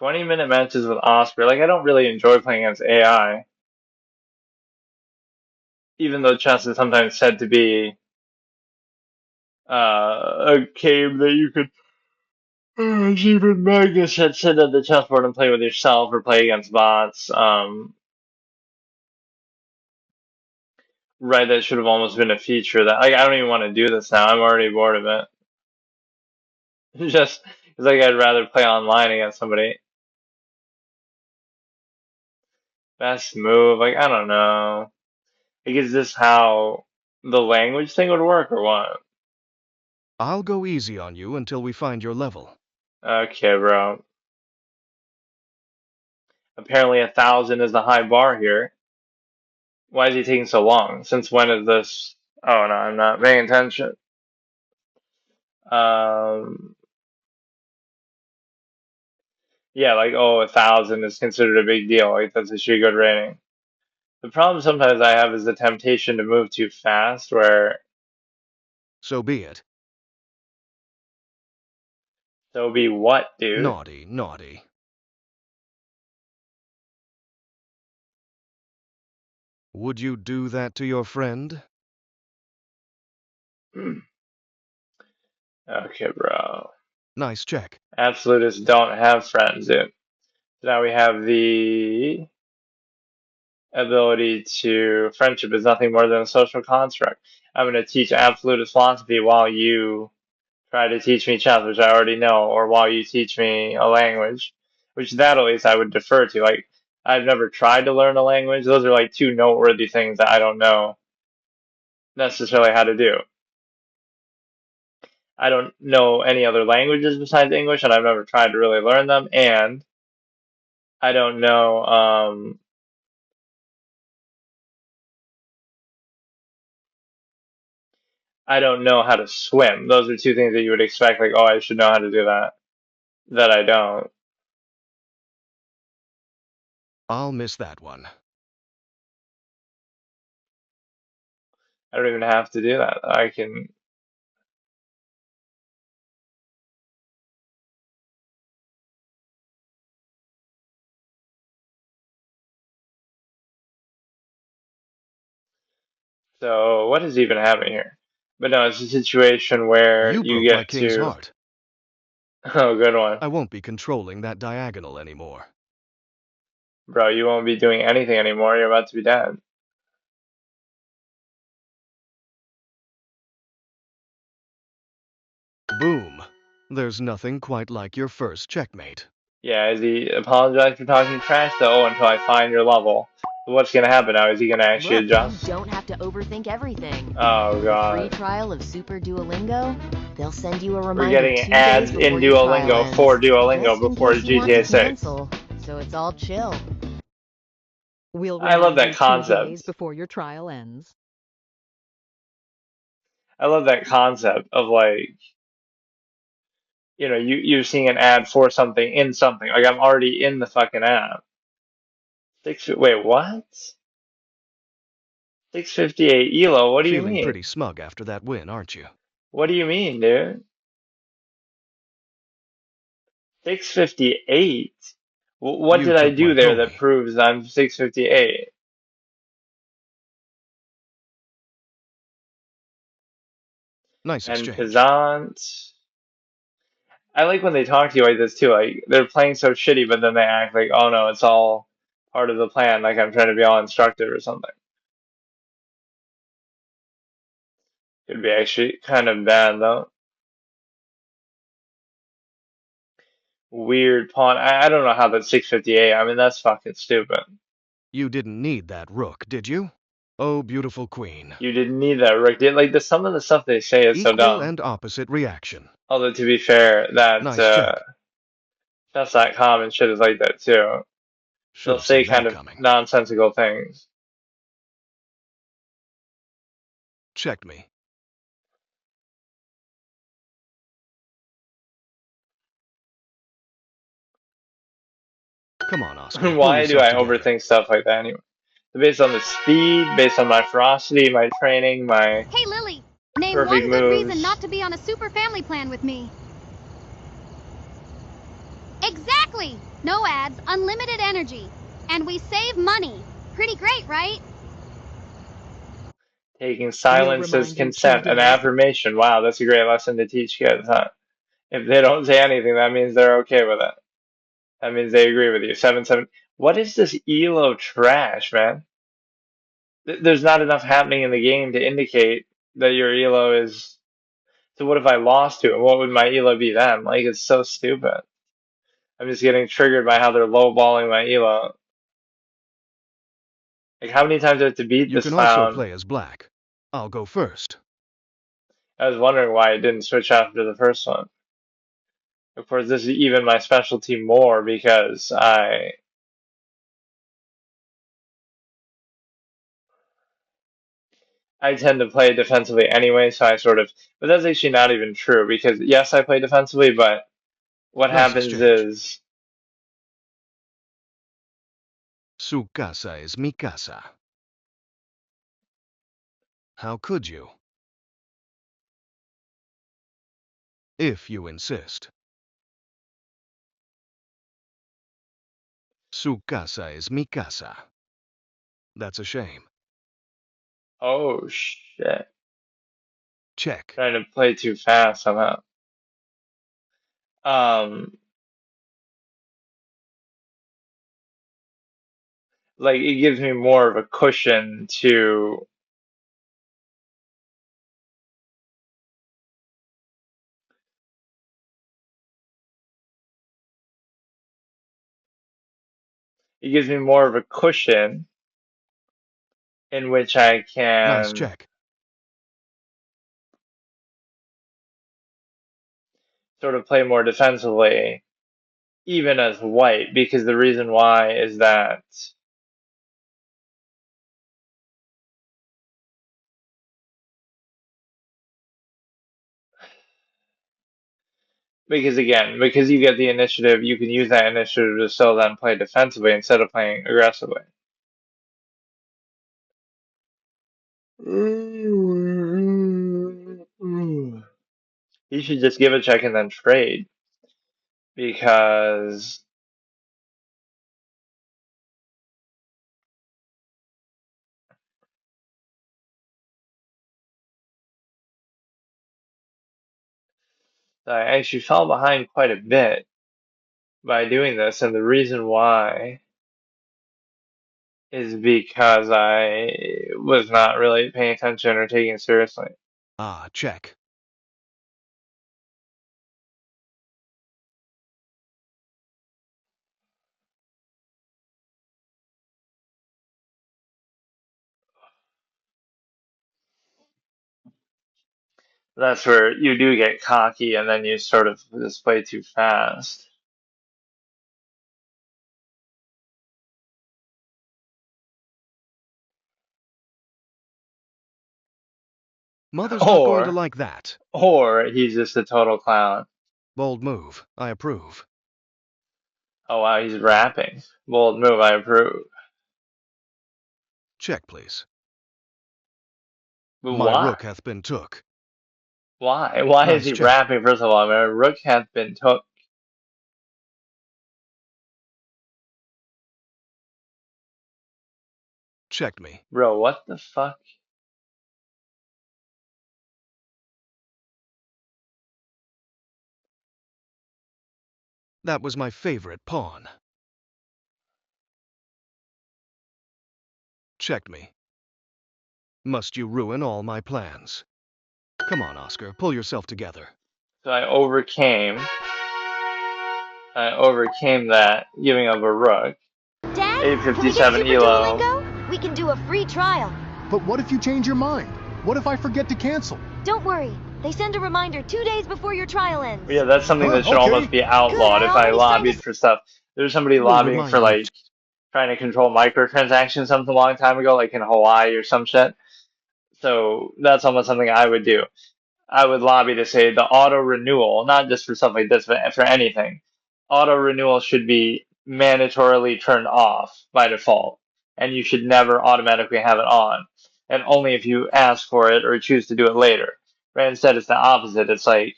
20-minute matches with Oscar. Like, I don't really enjoy playing against AI. Even though chess is sometimes said to be a game that you could, even Magnus had sit at the chessboard and play with yourself or play against bots. Right, that should have almost been a feature that like I don't even want to do this now. I'm already bored of it. Just it's like I'd rather play online against somebody. Best move, like I don't know. Like, is this how the language thing would work or what? I'll go easy on you until we find your level. Okay, bro. Apparently 1,000 is the high bar here. Why is he taking so long? Since when is this? Oh no, I'm not paying attention. Um, yeah, like oh, 1,000 is considered a big deal. Like that's a good rating. The problem sometimes I have is the temptation to move too fast, where So be it. so be what, dude? Naughty, naughty. Would you do that to your friend? Okay, bro. Nice check. Absolutists don't have friends, dude. So now we have the ability to friendship is nothing more than a social construct. I'm going to teach absolutist philosophy while you try to teach me chess, which I already know, or while you teach me a language, which that at least I would defer to. Like, I've never tried to learn a language. Those are like two noteworthy things that I don't know necessarily how to do. I don't know any other languages besides English, and I've never tried to really learn them. And I don't know, I don't know how to swim. Those are two things that you would expect, like, oh, I should know how to do that. That I don't. I'll miss that one. I don't even have to do that. I can. So, what is even happening here? But no, it's a situation where You you broke my get king's to. heart. Oh, good one. I won't be controlling that diagonal anymore. Bro, you won't be doing anything anymore. You're about to be dead. Boom. There's nothing quite like your first checkmate. Yeah, is he apologize for talking trash though? Oh, until I find your level. So what's gonna happen now? Is he gonna actually Look, you adjust? don't have to overthink everything. Oh With the free god. trial of Super Duolingo, they'll send you a We're reminder getting 2 days ads before in your trial Duolingo for ends, Duolingo just in before case you want to GTA 6. cancel. So it's all chill. We'll I love remind that you 2 days concept. before your trial ends. I love that concept of like, you're seeing an ad for something in something. Like I'm already in the fucking app. Wait, what? 658 ELO, what do you Feeling mean? pretty smug after that win, aren't you? What do you mean, dude? 658? What You did I took my do there that pony. proves I'm 658? Nice And exchange. Pizant. I like when they talk to you like this too. Like they're playing so shitty, but then they act like, oh no, it's all part of the plan. Like I'm trying to be all instructive or something. Could be actually kind of bad though. Weird pawn. I don't know how that's 658. I mean, that's fucking stupid. You didn't need that rook, did you? Oh, beautiful queen. You didn't need that, Rick. Like some of the stuff they say is so Equal dumb. and opposite reaction. Although to be fair, that Nice check. chess.com and shit is like that too. Should They'll have say seen kind that of coming. nonsensical things. Checked me. Come on, Oscar. Pull Why do yourself I together. overthink stuff like that anyway? Based on the speed, based on my ferocity, my training, my Hey, Lily, name perfect one good reason not moves. to be on a super family plan with me. Exactly! No ads, unlimited energy. And we save money. Pretty great, right? Taking We'll silence as remind you two consent, an days. affirmation. Wow, that's a great lesson to teach kids, huh? If they don't say anything, that means they're okay with it. That means they agree with you. 7-7. What is this ELO trash, man? There's not enough happening in the game to indicate that your ELO is. So what if I lost to it? What would my ELO be then? Like, it's so stupid. I'm just getting triggered by how they're lowballing my ELO. Like, how many times do I have to beat You this can also clown? play as black. I'll go first. I was wondering why it didn't switch after the first one. Of course, this is even my specialty more because I tend to play defensively anyway, so I sort of, but that's actually not even true because yes, I play defensively, but what Nice happens exchange. is Su casa es mi casa. How could you? If you insist. Su casa es mi casa. That's a shame. oh shit, Check. trying to play too fast somehow. Um, like it gives me more of a cushion to it gives me more of a cushion in which I Nice can check. sort of play more defensively, even as white, because the reason why is that because again, because you get the initiative, you can use that initiative to still then play defensively instead of playing aggressively. You should just give a check and then trade because I actually fell behind quite a bit by doing this, and the reason why is because I was not really paying attention or taking it seriously. Ah, check. That's where you do get cocky and then you sort of just play too fast. Mother's not going to Or like that. or he's just a total clown. Bold move. I approve. Oh wow, he's rapping. Bold move, I approve. Check, please. But My why? rook hath been took. Why? Why is Nice he check. rapping? First of all, I mean, rook hath been took. Checked me. Bro, what the fuck? That was my favorite pawn. Checked me. Must you ruin all my plans? Come on, Oscar, pull yourself together. So I overcame that, giving up a rook. Dad, can we get 857 Super elo. Duolingo? We can do a free trial. But what if you change your mind? What if I forget to cancel? Don't worry. They send a reminder 2 days before your trial ends. Yeah, that's something that should Okay. almost be outlawed Good, I if I already signed lobbied for stuff. There's somebody We'll lobbying for remind you. like trying to control microtransactions something a long time ago, like in Hawaii or some shit. So that's almost something I would do. I would lobby to say the auto renewal, not just for stuff like this, but for anything. Auto renewal should be mandatorily turned off by default, and you should never automatically have it on, and only if you ask for it or choose to do it later. Right? Instead, it's the opposite. It's like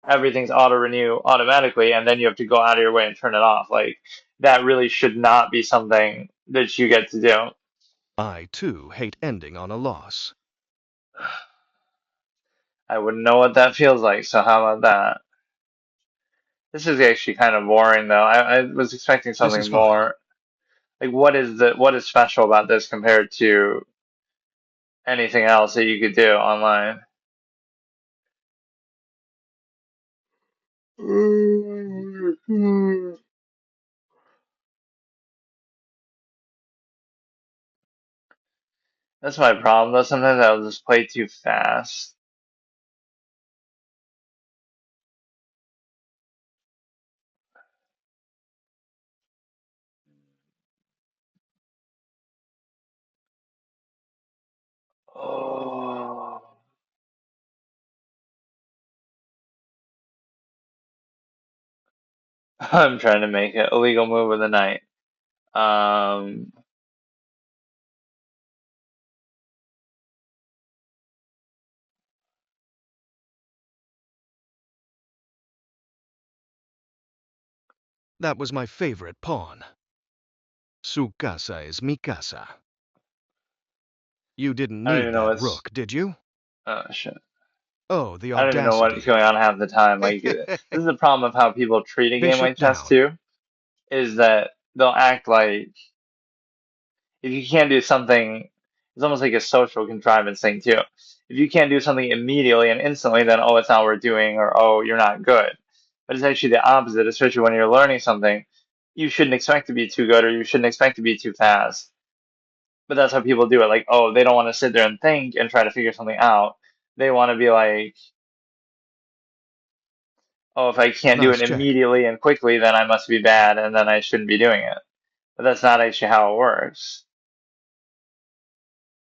everything's auto renew automatically, and then you have to go out of your way and turn it off. Like that really should not be something that you get to do. I, too, hate ending on a loss. I wouldn't know what that feels like, so how about that? This is actually kind of boring though. I was expecting This is something fine. more. Like what is special about this compared to anything else that you could do online? That's my problem though. Sometimes I'll just play too fast. Oh. I'm trying to make it illegal move of the night. That was my favorite pawn. Su casa es mi casa. You didn't I don't need even know that what's. rook, did you? Oh shit. Oh, the I don't even know what's audacity. going on half the time. Like, this is the problem of how people treat a game Bishop like chess down. too, is that they'll act like if you can't do something, it's almost like a social contrivance thing too. If you can't do something immediately and instantly, then oh, it's not worth doing, or oh, you're not good. But it's actually the opposite, especially when you're learning something. You shouldn't expect to be too good, or you shouldn't expect to be too fast. But that's how people do it. Like, oh, they don't want to sit there and think and try to figure something out. They want to be like, oh, if I can't do it Nice check. immediately and quickly, then I must be bad, and then I shouldn't be doing it. But that's not actually how it works.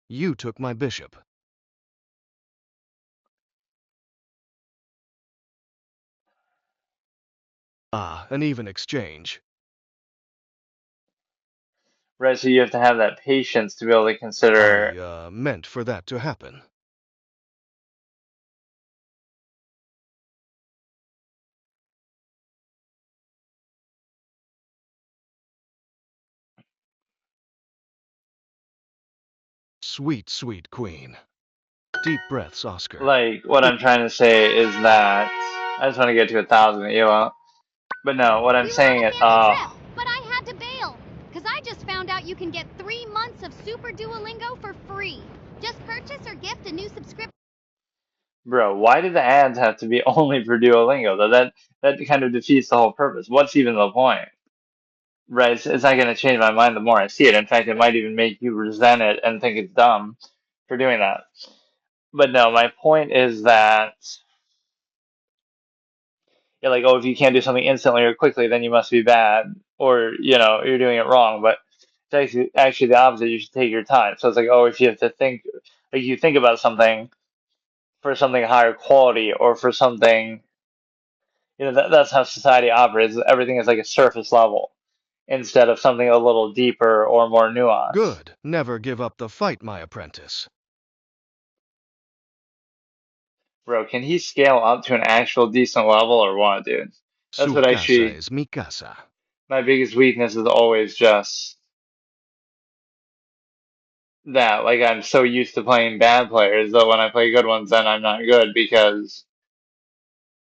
You took my bishop. Ah, an even exchange. Right, so you have to have that patience to be able to consider. Meant for that to happen. Sweet, sweet queen. Deep breaths, Oscar. Like, what I'm trying to say is that I just want to get to 1,000 ELO. But no, what I'm We were on saying a is, family trip, but I had to bail. Because I just found out you can get 3 months of Super Duolingo for free. Just purchase or gift a new subscription. bro, why do the ads have to be only for Duolingo? Though that kind of defeats the whole purpose. What's even the point? Right? It's not going to change my mind the more I see it. In fact, it might even make you resent it and think it's dumb for doing that. But no, my point is that you're like, oh, if you can't do something instantly or quickly, then you must be bad, or you're doing it wrong. But it's actually the opposite. You should take your time. So it's like, oh, if you have to think, like you think about something for something higher quality or for something, that's how society operates. Everything is like a surface level instead of something a little deeper or more nuanced. Good. Never give up the fight, my apprentice. Bro, can he scale up to an actual decent level or what, dude? That's Su what casa actually es mi casa. my biggest weakness is always just that. Like I'm so used to playing bad players that when I play good ones, then I'm not good because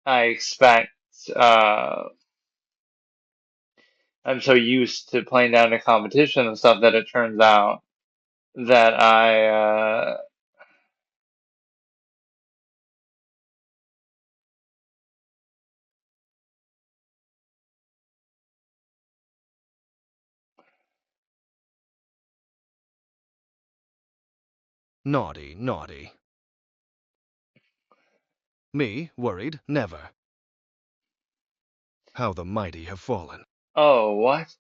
I expect. Uh, I'm so used to playing down to competition and stuff that it turns out that Naughty, naughty. Me, worried? Never. How the mighty have fallen. oh, what?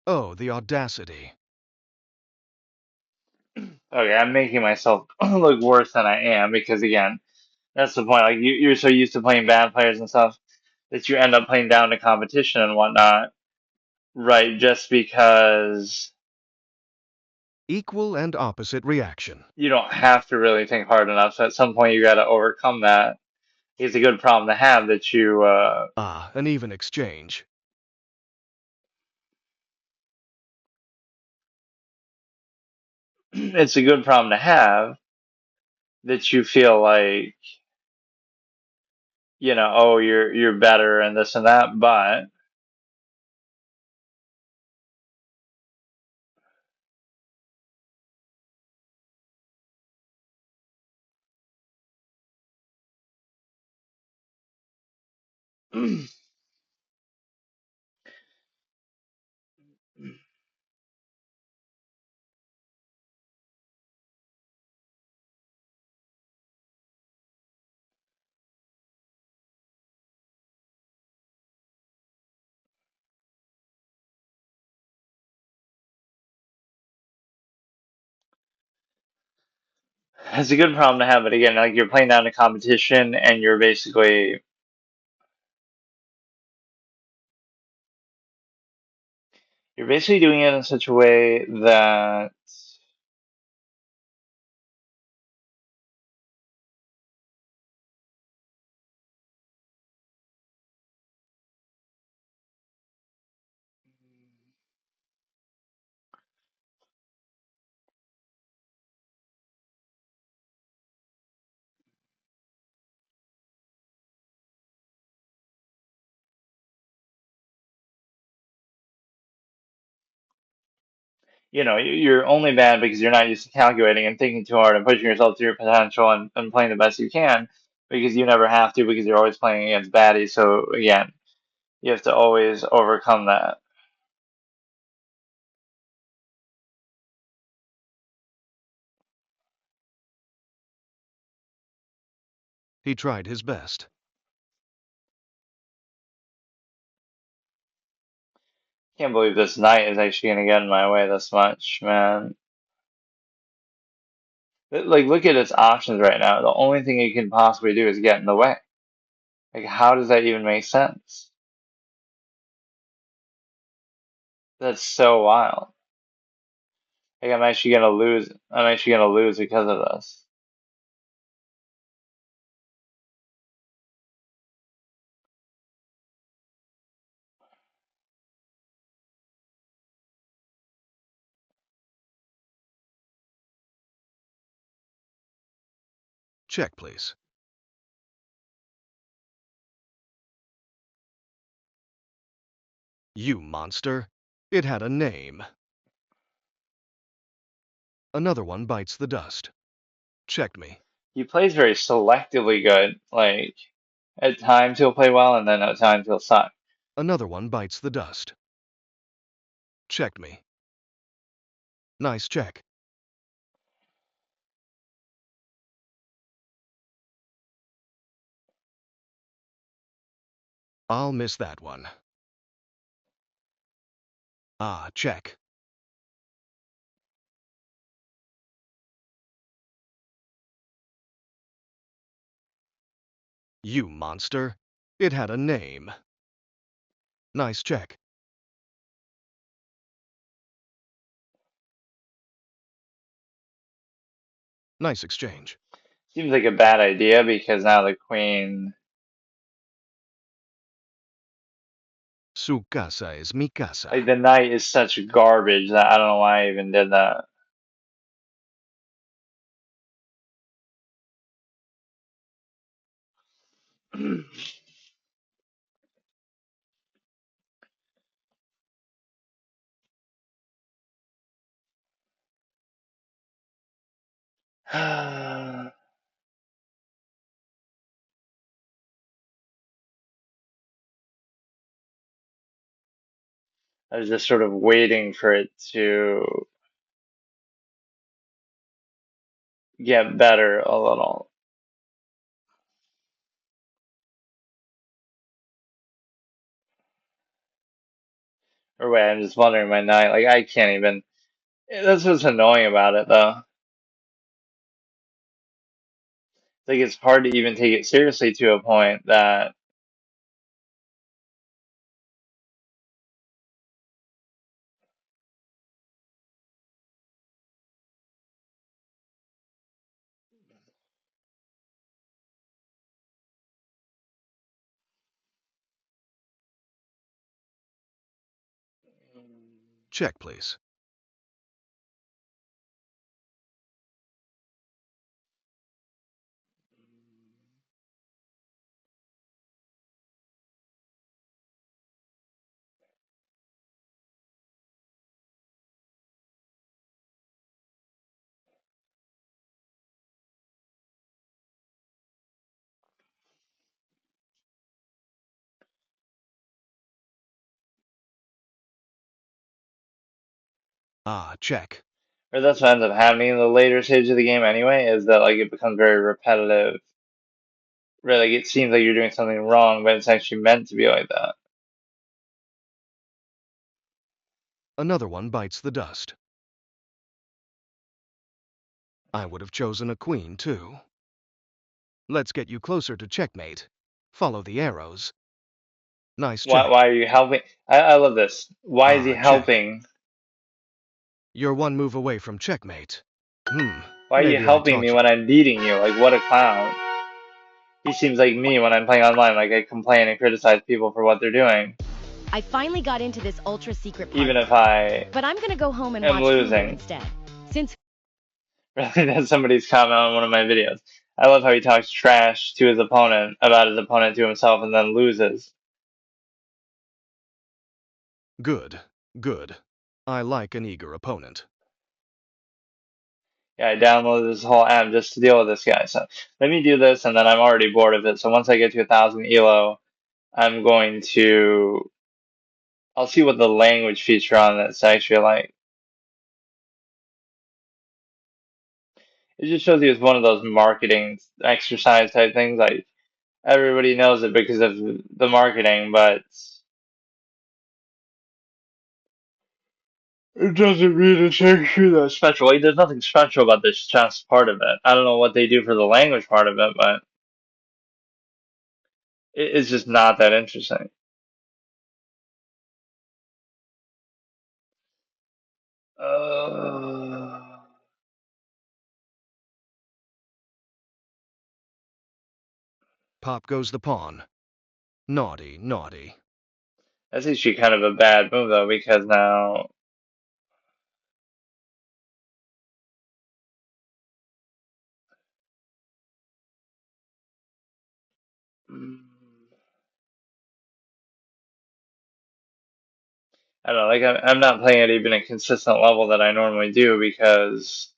Oh, the audacity. Okay, I'm making myself look worse than I am because again, that's the point. Like you're so used to playing bad players and stuff that you end up playing down to competition and whatnot, right? Just because Equal and opposite reaction. you don't have to really think hard enough. So at some point, you got to overcome that. It's a good problem to have that you. Ah, an even exchange. It's a good problem to have that you feel like oh, you're better and this and that, but It's a good problem to have, but again, like you're playing down a competition and you're basically doing it in such a way that you're only bad because you're not used to calculating and thinking too hard and pushing yourself to your potential and playing the best you can because you never have to because you're always playing against baddies. So again, you have to always overcome that. He tried his best. Can't believe this knight is actually gonna get in my way this much, man. Like, look at its options right now. The only thing it can possibly do is get in the way. Like, how does that even make sense? That's so wild. Like, I'm actually gonna lose. I'm actually gonna lose because of this. Check, please. You monster. It had a name. Another one bites the dust. Checked me. He plays very selectively good. Like, at times he'll play well, and then at times he'll suck. Another one bites the dust. Checked me. Nice check. I'll miss that one. Ah, check. You monster. It had a name. Nice check. Nice exchange. Seems like a bad idea because now the queen. Su casa es mi casa. Like, the knight is such garbage that I don't know why I even did that. I was just sort of waiting for it to get better a little. Or wait, I'm just wondering my knight. Like, I can't even. That's what's annoying about it, though. Like, it's hard to even take it seriously to a point that. Check, please. Ah, check. Or that's what ends up happening in the later stage of the game anyway, is that, like, it becomes very repetitive. Right, like, it seems like you're doing something wrong, but it's actually meant to be like that. Another one bites the dust. I would have chosen a queen, too. Let's get you closer to checkmate. Follow the arrows. Nice check. Why are you helping? I love this. Why is he Check. helping? You're one move away from checkmate. Why are you Maybe I helping me taught you. when I'm beating you? Like, what a clown. He seems like me when I'm playing online. Like, I complain and criticize people for what they're doing, I finally got into this ultra secret even party. if I But I'm gonna go home and am watch Hulu losing. instead. Since Rather than somebody's comment on one of my videos. I love how he talks trash to his opponent about his opponent to himself and then loses. Good. Good. I like an eager opponent. Yeah, I downloaded this whole app just to deal with this guy. So let me do this, and then I'm already bored of it. So once I get to 1,000 elo, I'm going to. I'll see what the language feature on this actually like. It just shows you it's one of those marketing exercise type things. Like everybody knows it because of the marketing, but it doesn't really take you that special. Like, there's nothing special about this chess part of it. I don't know what they do for the language part of it, but it's just not that interesting. Pop goes the pawn. Naughty, naughty. That's actually kind of a bad move though, because now mm, I don't know. Like I'm not playing at even a consistent level that I normally do because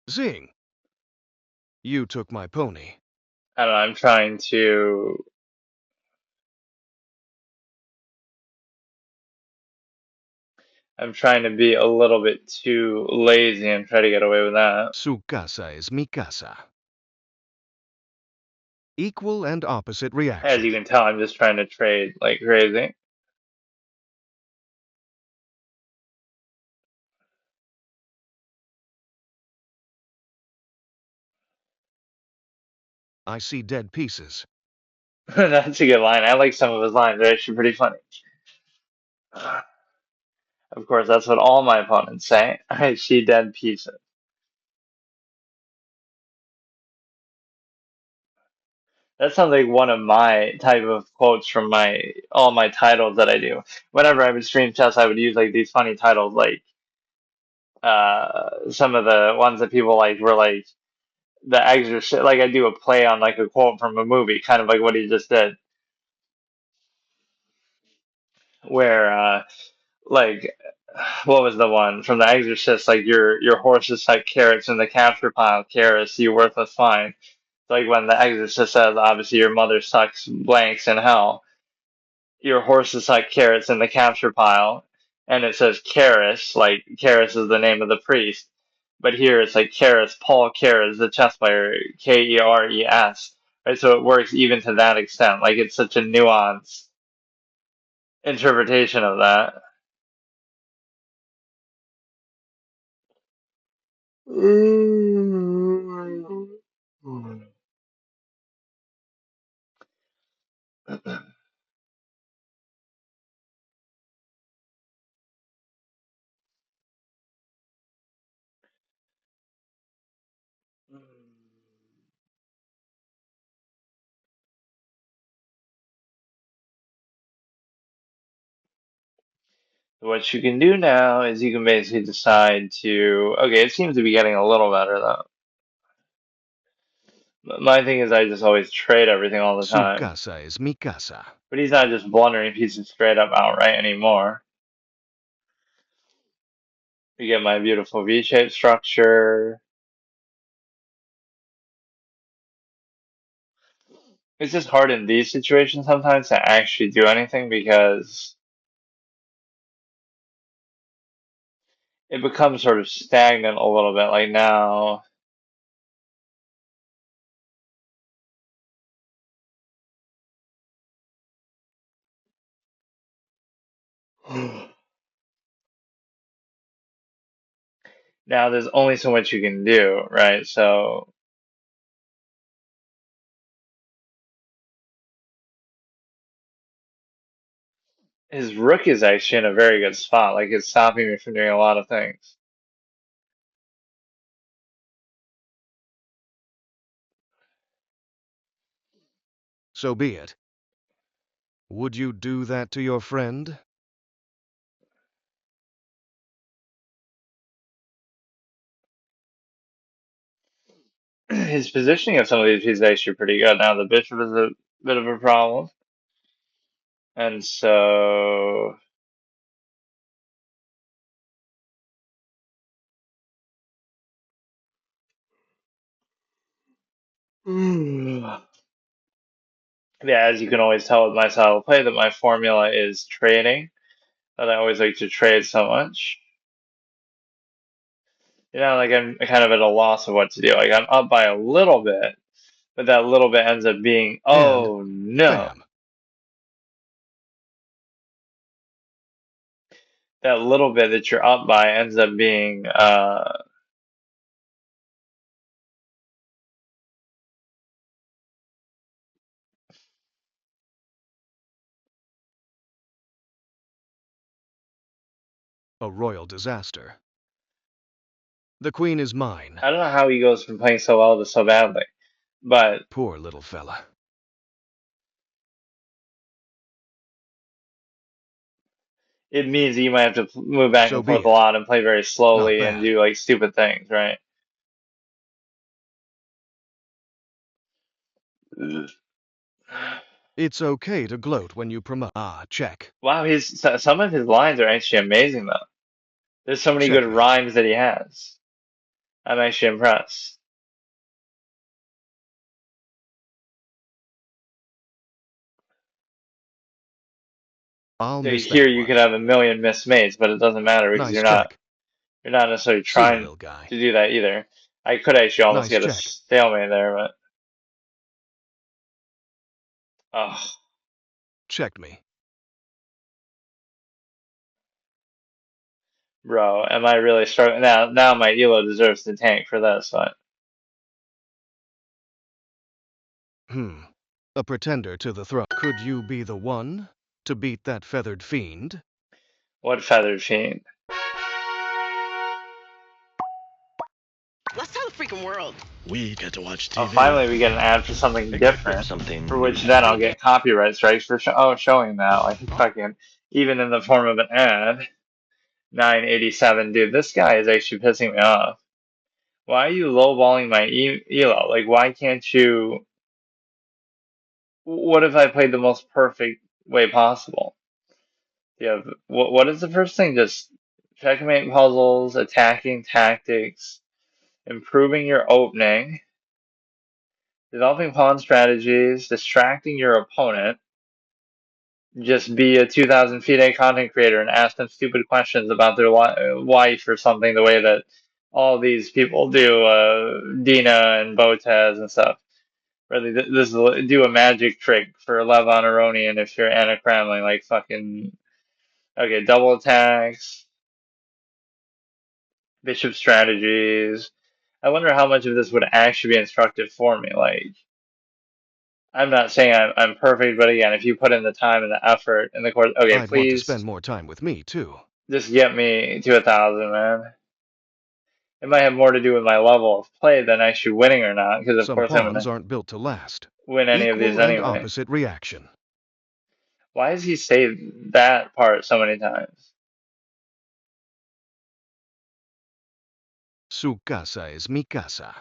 Zing! You took my pony. I don't know. I'm trying to be a little bit too lazy and try to get away with that. Su casa es mi casa. Equal and opposite As you reaction. can tell, I'm just trying to trade like crazy. I see dead pieces. That's a good line. I like some of his lines. They're actually pretty funny. Of course, that's what all my opponents say. I see dead pieces. That sounds like one of my type of quotes from my all my titles that I do. Whenever I would stream chess, I would use like these funny titles, like some of the ones that people liked were like the exorcist. Like I do a play on like a quote from a movie, kind of like what he just did, where like what was the one from the exorcist? Like your horse is like carrots in the capture pile, carrots, you worthless swine. Like when the exorcist says, obviously your mother sucks blanks in hell. Your horse is like carrots in the capture pile, and it says Karis, like Karis is the name of the priest, but here it's like Karis, Paul Karis, the chess player, Keres, right? So it works even to that extent. Like it's such a nuanced interpretation of that. What you can do now is you can basically decide to. Okay, it seems to be getting a little better though. My thing is, I just always trade everything all the Su time. casa es mi casa. But he's not just blundering pieces straight up outright anymore. You get my beautiful V-shaped structure. It's just hard in these situations sometimes to actually do anything because it becomes sort of stagnant a little bit. Like now, Now there's only so much you can do, right? So his rook is actually in a very good spot. Like it's stopping me from doing a lot of things. So be it. Would you do that to your friend? His positioning of some of these pieces is actually pretty good. Now the bishop is a bit of a problem. And so yeah, as you can always tell with my style of play that my formula is trading. That I always like to trade so much. Like I'm kind of at a loss of what to do. Like I'm up by a little bit, but that little bit ends up being, And oh no. bam! That little bit that you're up by ends up being A royal disaster. The queen is mine. I don't know how he goes from playing so well to so badly, but Poor little fella. it means that you might have to move back So and be forth a it. lot and play very Not slowly and bad. do like stupid things, right? Ugh. It's okay to gloat when you promote. Ah, check. Wow, some of his lines are actually amazing though. There's so many good Checkmate. rhymes that he has. I'm actually impressed. I'll So miss here that you could one. have a million mismates, but it doesn't matter because Nice check. you're not necessarily Silly trying little guy. to do that either. I could actually almost Nice get a check. stalemate there, but oh, Checked me. bro, am I really struggling now? Now my elo deserves to tank for this, but A pretender to the throne. Could you be the one to beat that feathered fiend? what feathered fiend? Let's tell the freaking world. We get to watch Oh, TV. finally we get an ad for something Expect different, something for new which then next I'll week. get copyright strikes for showing that, like fucking, even in the form of an ad. 987, dude, this guy is actually pissing me off. Why are you lowballing my elo? Like, why can't you? What if I played the most perfect way possible? You have what is the first thing? Just checkmate puzzles, attacking tactics, improving your opening, developing pawn strategies, distracting your opponent. Just be a 2000 FIDE content creator and ask them stupid questions about their wife or something, the way that all these people do, Dina and Botez and stuff. Really, this is do a magic trick for Levon Aronian if you're Anna Kramling, like fucking okay, double attacks, bishop strategies. I wonder how much of this would actually be instructive for me. Like, I'm not saying I'm perfect, but again, if you put in the time and the effort and the course, okay, I'd want to please spend more time with me, too. just get me to 1,000, man. It might have more to do with my level of play than actually winning or not, because of Some course I'm pawns gonna aren't built to last. win any of these Equal and anyway. opposite reaction. Why does he say that part so many times? Su casa es mi casa.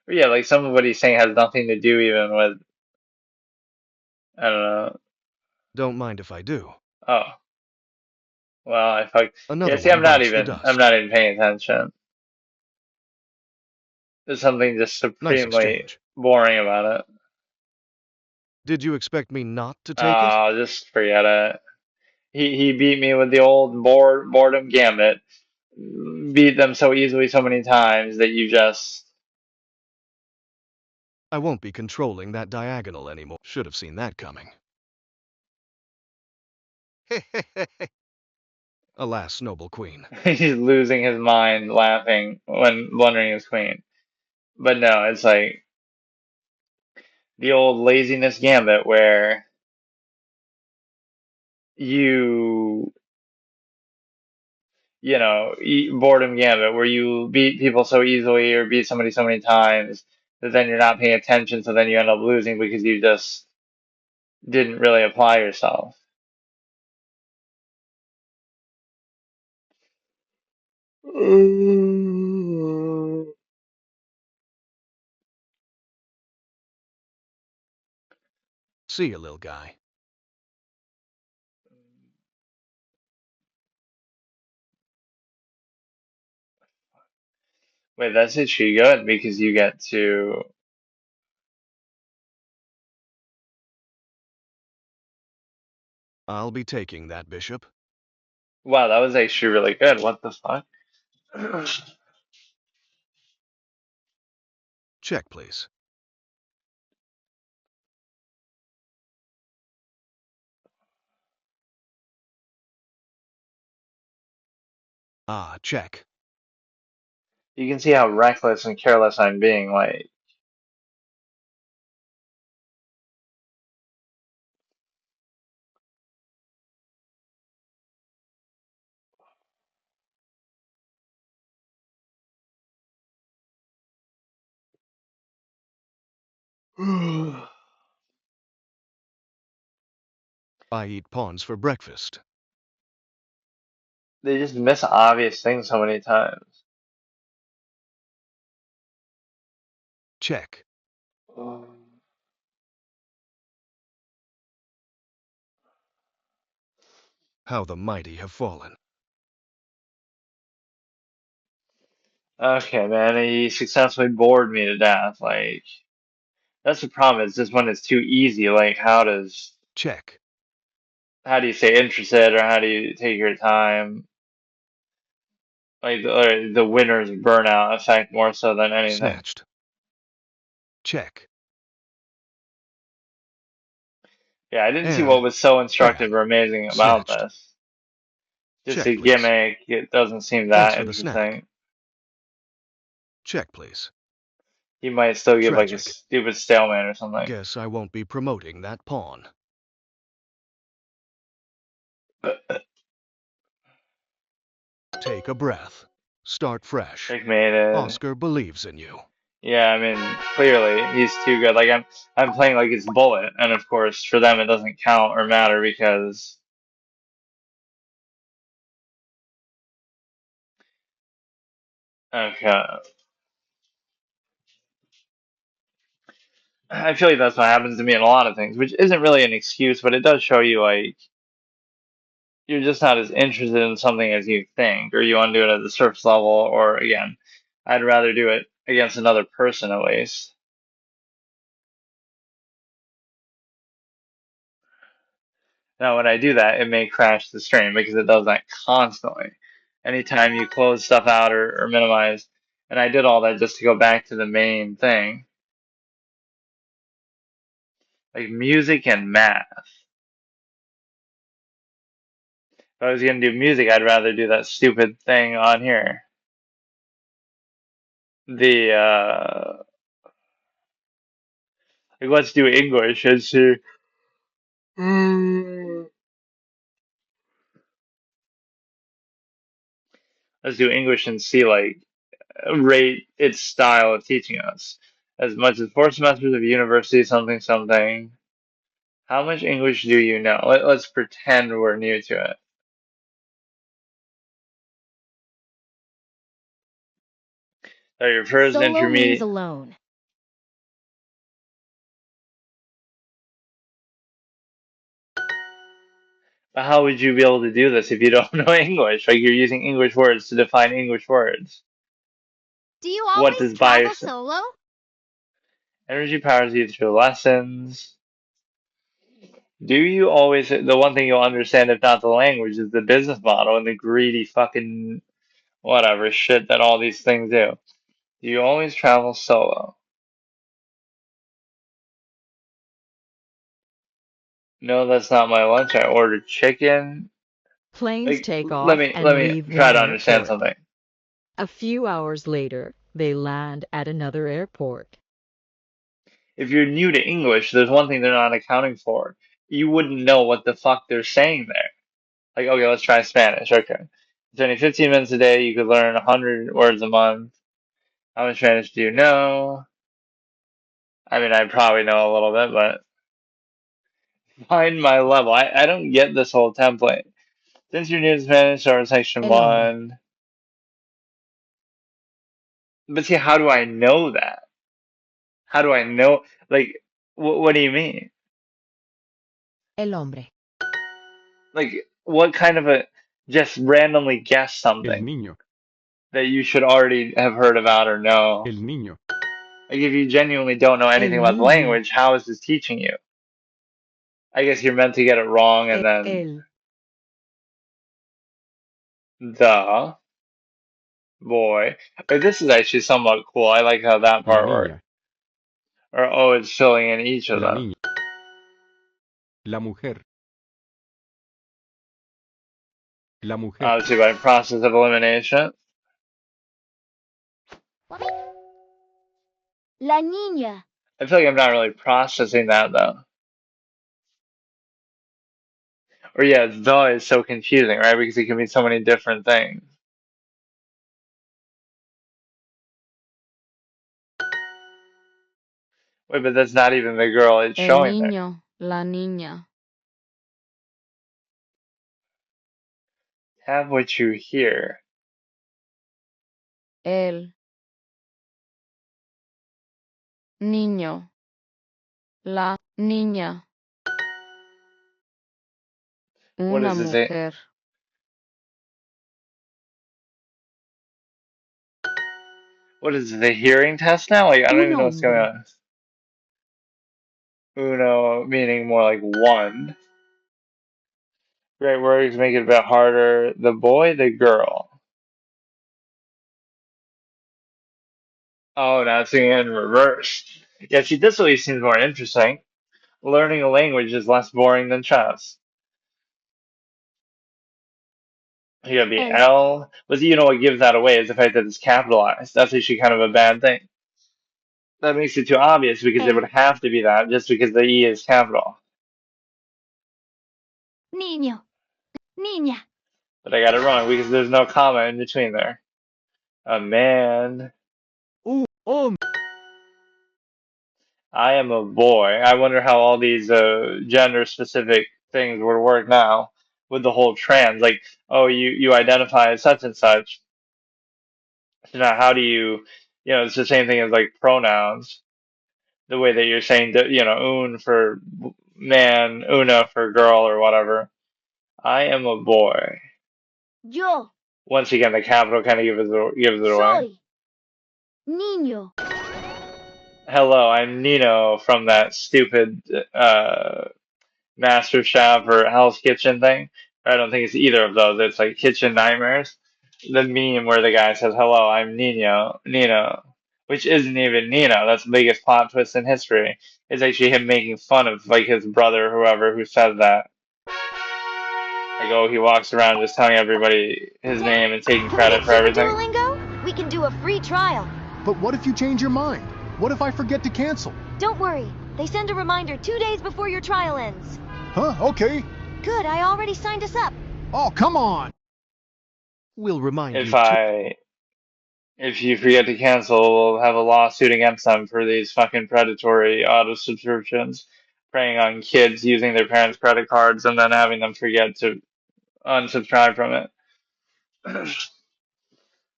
But yeah, like some of what he's saying has nothing to do even with, I don't know. Don't mind if I do. Oh, well, I fucked. Yeah, Another see, one bites the I'm dust. not even paying attention. There's something just Nice supremely exchange. boring about it. Did you expect me not to take it? Oh, just forget it. He beat me with the old boredom gambit. Beat them so easily so many times that you just. I won't be controlling that diagonal anymore. Should have seen that coming. Alas, noble queen. He's losing his mind laughing when blundering his queen. But no, it's like the old laziness gambit where you, boredom gambit where you beat people so easily or beat somebody so many times that then you're not paying attention, so then you end up losing because you just didn't really apply yourself. See you, little guy. Wait, that's actually good because you get to. I'll be taking that, bishop. Wow, that was actually really good. What the fuck? Check, please. Ah, check. You can see how reckless and careless I'm being. Like, I eat pawns for breakfast. they just miss obvious things so many times. Check. How the mighty have fallen. Okay, man, he successfully bored me to death. Like, that's the problem. It's just when it's too easy. Like, Check. how do you stay interested, or how do you take your time? Like, the winner's burnout effect more so than anything. Snatched. Check. Yeah, I didn't see what And was so instructive bag. or amazing about Snatched. this. Just a Check, please. gimmick. It doesn't seem Thanks that for the snack. interesting. Check, please. He might still give like a Tragic. stupid stalemate or something. Guess I won't be promoting that pawn. Take a breath. Start fresh. Checkmated. Oscar believes in you. Yeah, I mean, clearly he's too good. Like I'm playing like it's bullet, and of course for them it doesn't count or matter because okay. I feel like that's what happens to me in a lot of things, which isn't really an excuse, but it does show you like you're just not as interested in something as you think, or you want to do it at the surface level, or again, I'd rather do it against another person at least. Now, when I do that, it may crash the stream because it does that constantly. Anytime you close stuff out or minimize, and I did all that just to go back to the main thing, like music and math. If I was gonna do music, I'd rather do that stupid thing on here. The like let's do English and see. Let's do English and see like rate its style of teaching us. As much as 4 semesters of university, something something. How much English do you know? Let's pretend we're new to it. So your first Solo means intermediate. alone. But how would you be able to do this if you don't know English? Like you're using English words to define English words. Do you What always does travel bias solo? energy powers you through lessons? Do you always the one thing you'll understand if not the language is the business model and the greedy fucking whatever shit that all these things do. Do you always travel solo? No, that's not my lunch. I ordered chicken. Planes Like, take let off me and let me leave try one to understand airport. something. A few hours later, they land at another airport. If you're new to English, there's one thing they're not accounting for. You wouldn't know what the fuck they're saying there. Like, okay, let's try Spanish. Okay. It's only 15 minutes a day. You could learn 100 words a month. How much Spanish do you know? I mean, I probably know a little bit, but find my level. I don't get this whole template. Since you're new to Spanish, start with section El hombre. 1. But see, how do I know that? How do I know? Like, what do you mean? El hombre. Like, what kind of a just randomly guess El something niño. that you should already have heard about or know? El niño. Like, if you genuinely don't know anything El about the niño. language, how is this teaching you? I guess you're meant to get it wrong and then El. the boy. But this is actually somewhat cool. I like how that La part works. niña. Or, oh, it's filling in each of La them. niña. La mujer. La mujer. Obviously, by process of elimination. La niña. I feel like I'm not really processing that though. Or yeah, the is so confusing, right? Because it can mean so many different things. Wait, but that's not even the girl it's El showing there. niño, la niña. Have what you hear. El niño, la niña. What Una does it say? mujer. What is it, the hearing test now? Like, I don't Un even know what's going hombre. on. Uno meaning more like one. Great words make it a bit harder. The boy, the girl. Oh, now it's in reverse. Yeah, see, this at least seems more interesting. Learning a language is less boring than chess. You gotta be El. L. But you know what gives that away is the fact that it's capitalized. That's actually kind of a bad thing. That makes it too obvious because it El. would have to be that just because the E is capital. Niño. Niña. But I got it wrong because there's no comma in between there. A man. Hombre. I am a boy. I wonder how all these gender specific things would work now with the whole trans. Like, oh, you identify as such and such. So now how do you, it's the same thing as like pronouns. The way that you're saying that, un for man, una for girl or whatever. I am a boy. Yo. Once again, the capital kind of gives it away. Soy. Niño. Hello, I'm Nino from that stupid Master Chef or Hell's Kitchen thing. I don't think it's either of those. It's like Kitchen Nightmares. The meme where the guy says, "Hello, I'm Nino," which isn't even Nino. That's the biggest plot twist in history. It's actually him making fun of like his brother, whoever, who said that. Like, oh, he walks around just telling everybody his name and taking Can we credit get for Super everything. Duolingo? We can do a free trial. But what if you change your mind? What if I forget to cancel? Don't worry. They send a reminder 2 days before your trial ends. Huh? Okay. Good, I already signed us up. Oh, come on. We'll remind If you if you forget to cancel, we'll have a lawsuit against them for these fucking predatory auto subscriptions, preying on kids using their parents' credit cards and then having them forget to unsubscribe from it.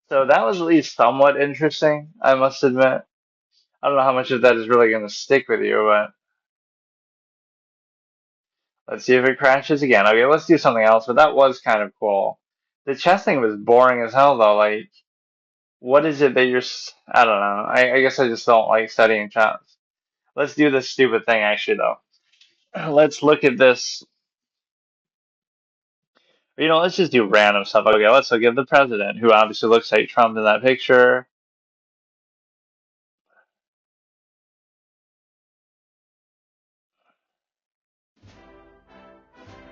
So that was at least somewhat interesting, I must admit. I don't know how much of that is really going to stick with you, but let's see if it crashes again. Okay, let's do something else, but that was kind of cool. The chess thing was boring as hell, though. Like, what is it that I don't know. I guess I just don't like studying chess. Let's do this stupid thing, actually, though. Let's look at this. Let's just do random stuff. Okay, let's look at the president, who obviously looks like Trump in that picture.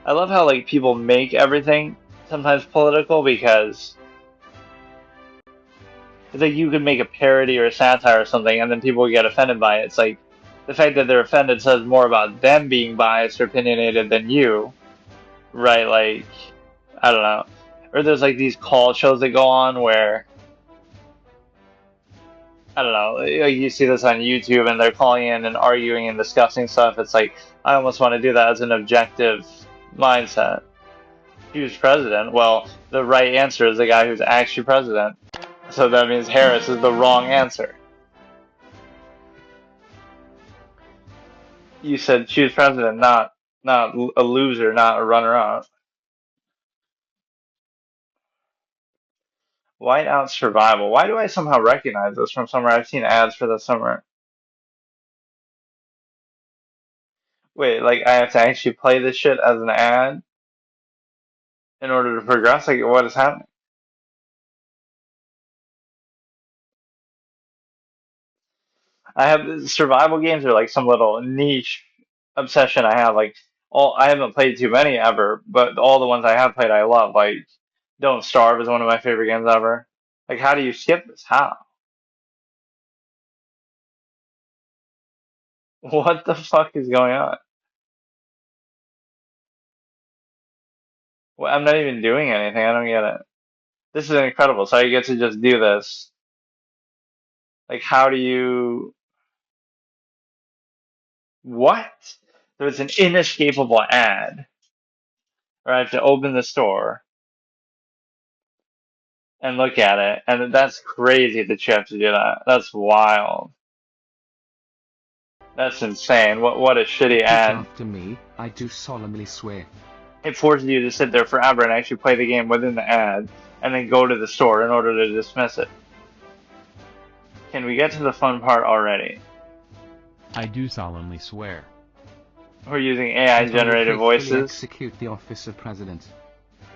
I love how, like, people make everything sometimes political because it's like you could make a parody or a satire or something, and then people get offended by it. It's like the fact that they're offended says more about them being biased or opinionated than you, right? Like, I don't know. Or there's like these call shows that go on where, I don't know, like you see this on YouTube and they're calling in and arguing and discussing stuff. It's like, I almost want to do that as an objective mindset. Who's president? Well, the right answer is the guy who's actually president. So that means Harris is the wrong answer. You said choose president, not a loser, not a runner-up. Whiteout Survival. Why do I somehow recognize this from somewhere? I've seen ads for this somewhere. Wait, like I have to actually play this shit as an ad in order to progress? Like, what is happening? I have survival games are like some little niche obsession I have. Like all I haven't played too many ever, but all the ones I have played I love. Like Don't Starve is one of my favorite games ever. Like how do you skip this? How? What the fuck is going on? Well, I'm not even doing anything. I don't get it. This is incredible. So I get to just do this. Like how do you what? There's an inescapable ad. Or I have to open the store and look at it, and that's crazy that you have to do that. That's wild. That's insane. What a shitty Repeat ad. after me, I do solemnly swear. It forces you to sit there forever and actually play the game within the ad, and then go to the store in order to dismiss it. Can we get to the fun part already? I do solemnly swear. We're using AI That I will generated faithfully voices. execute the office of president.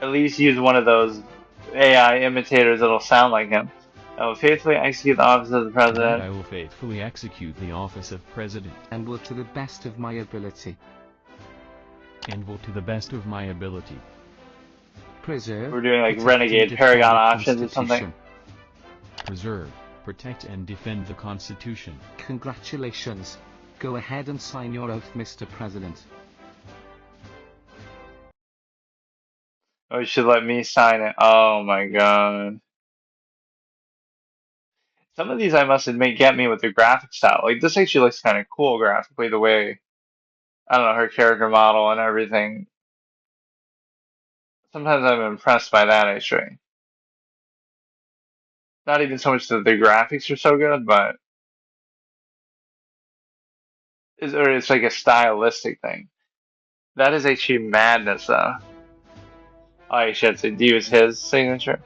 At least use one of those AI imitators that'll sound like him. I will faithfully execute the office of the And president. I will faithfully execute the office of president. And will to the best of my ability And will to the best of my ability. preserve. We're doing like protect, renegade and defend Paragon the options or something. Constitution. Preserve, protect and defend the Constitution. Congratulations. Go ahead and sign your oath, Mr. President. Oh, you should let me sign it. Oh my god. Some of these I must admit get me with the graphic style. Like this actually looks kind of cool graphically, the way I don't know her character model and everything. Sometimes I'm impressed by that actually. Not even so much that the graphics are so good, but it's like a stylistic thing. That is actually madness though. Oh, I should to use his signature.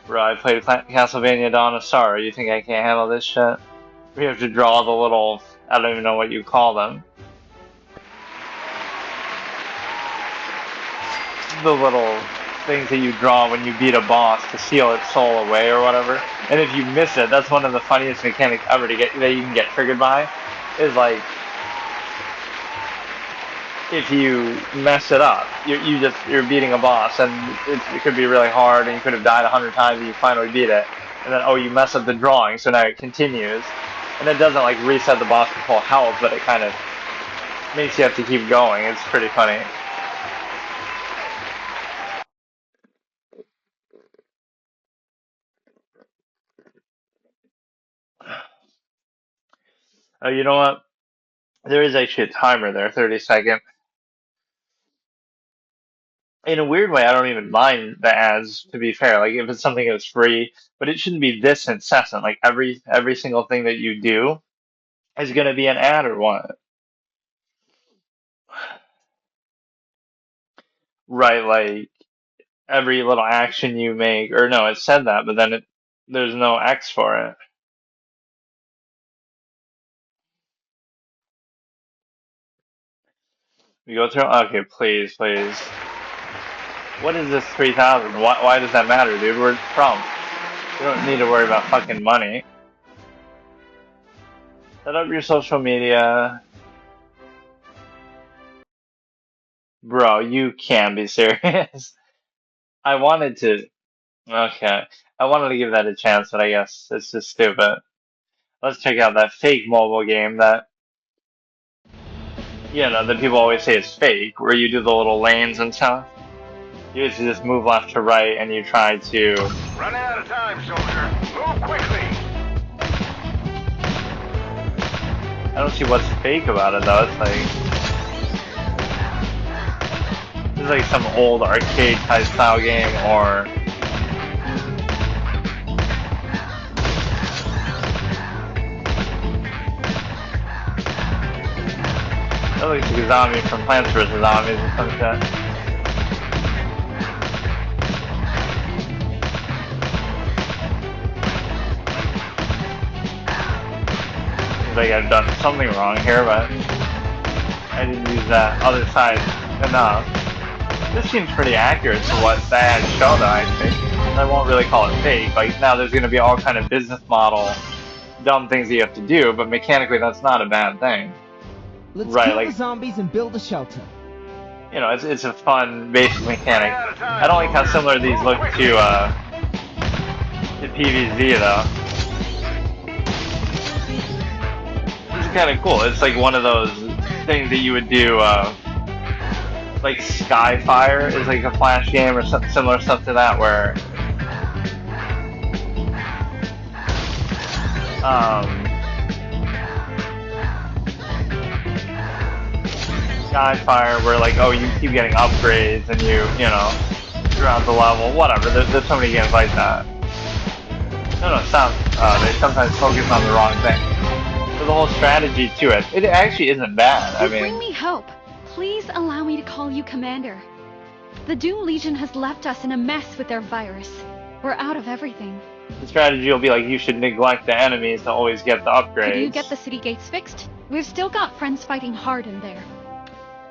Bro, I played Castlevania Dawn of Sorrow. You think I can't handle this shit? We have to draw the little, I don't even know what you call them. The little things that you draw when you beat a boss to seal its soul away or whatever. And if you miss it, that's one of the funniest mechanics ever to get that you can get triggered by. Is like if you mess it up, you're beating a boss and it could be really hard and you could have died 100 times and you finally beat it. And then oh you mess up the drawing, so now it continues. And it doesn't like reset the boss to full health, but it kind of makes you have to keep going. It's pretty funny. Oh, you know what? There is actually a timer there, 30-second. In a weird way, I don't even mind the ads, to be fair. Like if it's something that's free, but it shouldn't be this incessant. Like every single thing that you do is gonna be an ad or what? Right, like every little action you make, or no, it said that, but then there's no X for it. You go through. Okay, please, please. What is this 3,000? Why does that matter, dude? We're Trump. We don't need to worry about fucking money. Set up your social media. Bro, you can't be serious. I wanted to. Okay. I wanted to give that a chance, but I guess it's just stupid. Let's check out that fake mobile game that, that people always say is fake, where you do the little lanes and stuff. You just move left to right and you try to. Running out of time, soldier. Move quickly. I don't see what's fake about it though. It's like some old arcade type style game, or that looks like a zombie from Plants vs. Zombies or some shit. Seems like I've done something wrong here, but I didn't use that other side enough. This seems pretty accurate to what the ads show though, I think. I won't really call it fake. Like, now there's going to be all kind of business model dumb things that you have to do, but mechanically that's not a bad thing. Let's right, kill like, the zombies and build a shelter. It's a fun basic mechanic. I don't like how similar these look to PvZ though. This is kind of cool. It's like one of those things that you would do, like Skyfire is like a flash game or some similar stuff to that, where Skyfire, where like, oh, you keep getting upgrades and throughout the level, whatever. There's so many games like that. No, stop. They sometimes focus on the wrong thing. There's a whole strategy to it. It actually isn't bad. You bring me hope. Please allow me to call you Commander. The Doom Legion has left us in a mess with their virus. We're out of everything. The strategy will be like, you should neglect the enemies to always get the upgrades. Could you get the city gates fixed? We've still got friends fighting hard in there.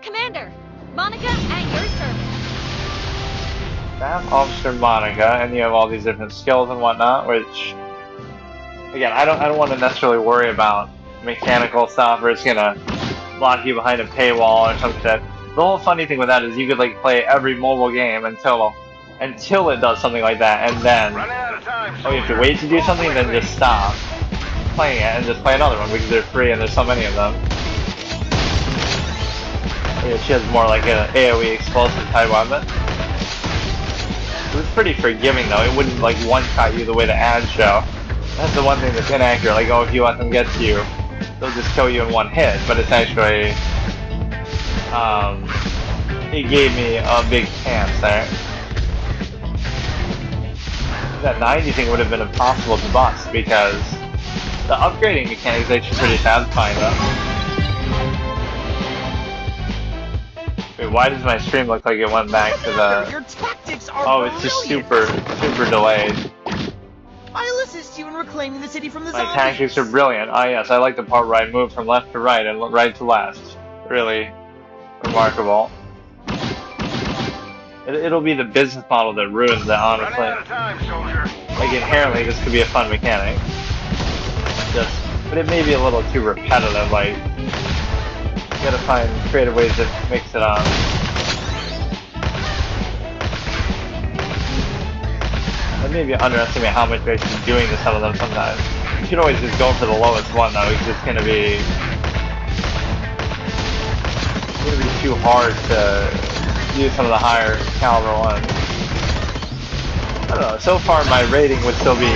Commander, Monica at your service. Staff Officer Monica, and you have all these different skills and whatnot, which, again, I don't want to necessarily worry about mechanical stuff, or it's gonna block you behind a paywall or some shit. The whole funny thing with that is you could like play every mobile game until it does something like that, and then you have to wait to do something, then just stop playing it and just play another one because they're free and there's so many of them. Yeah, she has more like an AoE explosive type weapon. It was pretty forgiving though. It wouldn't like one-shot you the way the ads show. That's the one thing that's inaccurate. Like, oh, if you let them get to you, they'll just kill you in one hit. But it's actually, it gave me a big chance there. That 90 thing would have been impossible to bust because the upgrading mechanic is actually pretty satisfying though. Wait, why does my stream look like it went back to the... Your tactics are Oh, it's just super delayed. I'll assist you in reclaiming the city from the My zombies. tactics are brilliant. Ah, yes, I like the part where I move from left to right and right to left. Really remarkable. It'll be the business model that ruins it, honestly. Like, inherently, this could be a fun mechanic. But it may be a little too repetitive, like... You gotta find creative ways to mix it up. And maybe underestimate how much they're actually doing to some of them sometimes. You should always just go for the lowest one though, because it's gonna be too hard to use some of the higher caliber ones. I don't know, so far my rating would still be,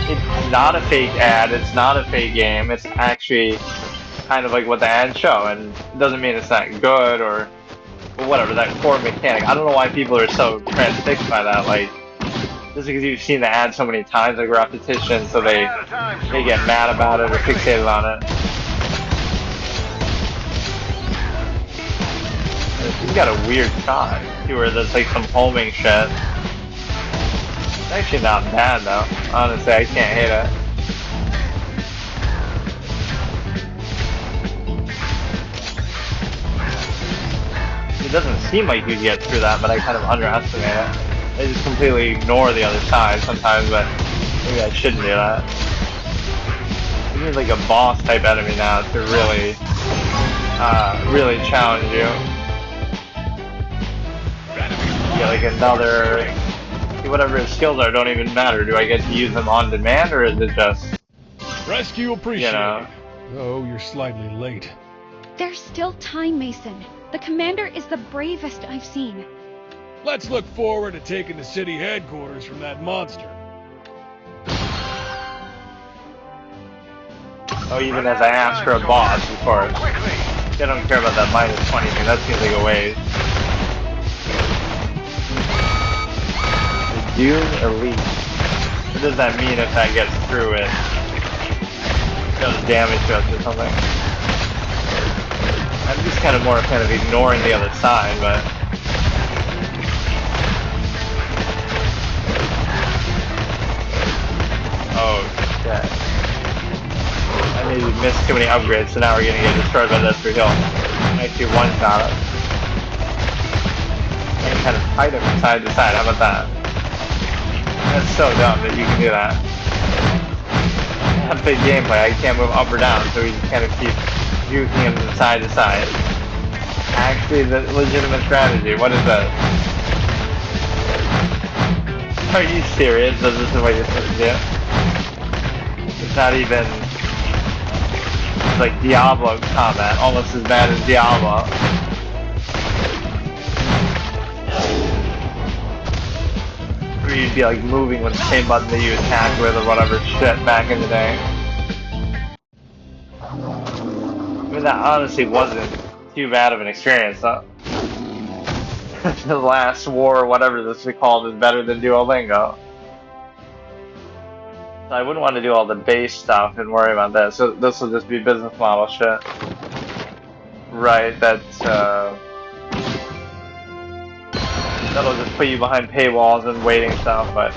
it's not a fake ad, it's not a fake game, it's actually kind of like what the ads show, and it doesn't mean it's not good or whatever, that core mechanic. I don't know why people are so transfixed by that, like, just because you've seen the ad so many times, like repetition, so they get mad about it or fixated on it. He's got a weird shot, too, where there's like some homing shit. It's actually not bad though, honestly, I can't hate it. It doesn't seem like you'd get through that, but I kind of underestimate it. I just completely ignore the other side sometimes, but maybe I shouldn't do that. You need like a boss type enemy now to really challenge you. like another... Whatever his skills are don't even matter. Do I get to use them on demand, or is it just... Rescue appreciated. You know? Oh, you're slightly late. There's still time, Mason. The commander is the bravest I've seen. Let's look forward to taking the city headquarters from that monster. Oh, even as I asked for a boss, of course. I don't care about that -20 thing. That seems like a waste. Dune Elite. What does that mean if that gets through it? Does damage to us or something? I'm just kind of more kind of ignoring the other side, but... Oh, shit. I maybe missed too many upgrades, so now we're gonna get destroyed by this through hill. Actually, one shot it. And kind of fight him from side to side, how about that? That's so dumb that you can do that. That's big gameplay, I can't move up or down, so we just kind of keep juking him from side to side. Actually, the legitimate strategy, what is that? Are you serious? This is the way you're supposed to do it? It's not even... It's like Diablo combat, almost as bad as Diablo. Where you'd be like moving with the same button that you attack with or whatever shit back in the day. I mean, that honestly wasn't too bad of an experience, though. The last war, or whatever this is called, is better than Duolingo. So I wouldn't want to do all the base stuff and worry about that. So this will just be business model shit. Right, that'll just put you behind paywalls and waiting stuff, but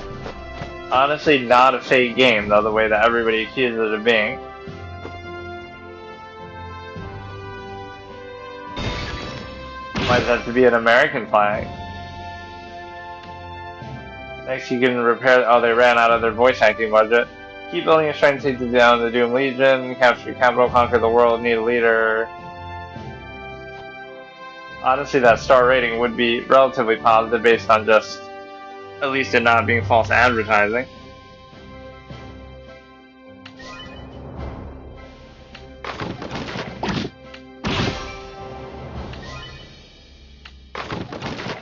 honestly not a fake game, though, the way that everybody accuses it of being. Might have to be an American flag. Next you can repair... Oh, they ran out of their voice acting budget. Keep building your strength, take down the Doom Legion, capture your capital, conquer the world, need a leader. Honestly, that star rating would be relatively positive based on just, at least it not being false advertising.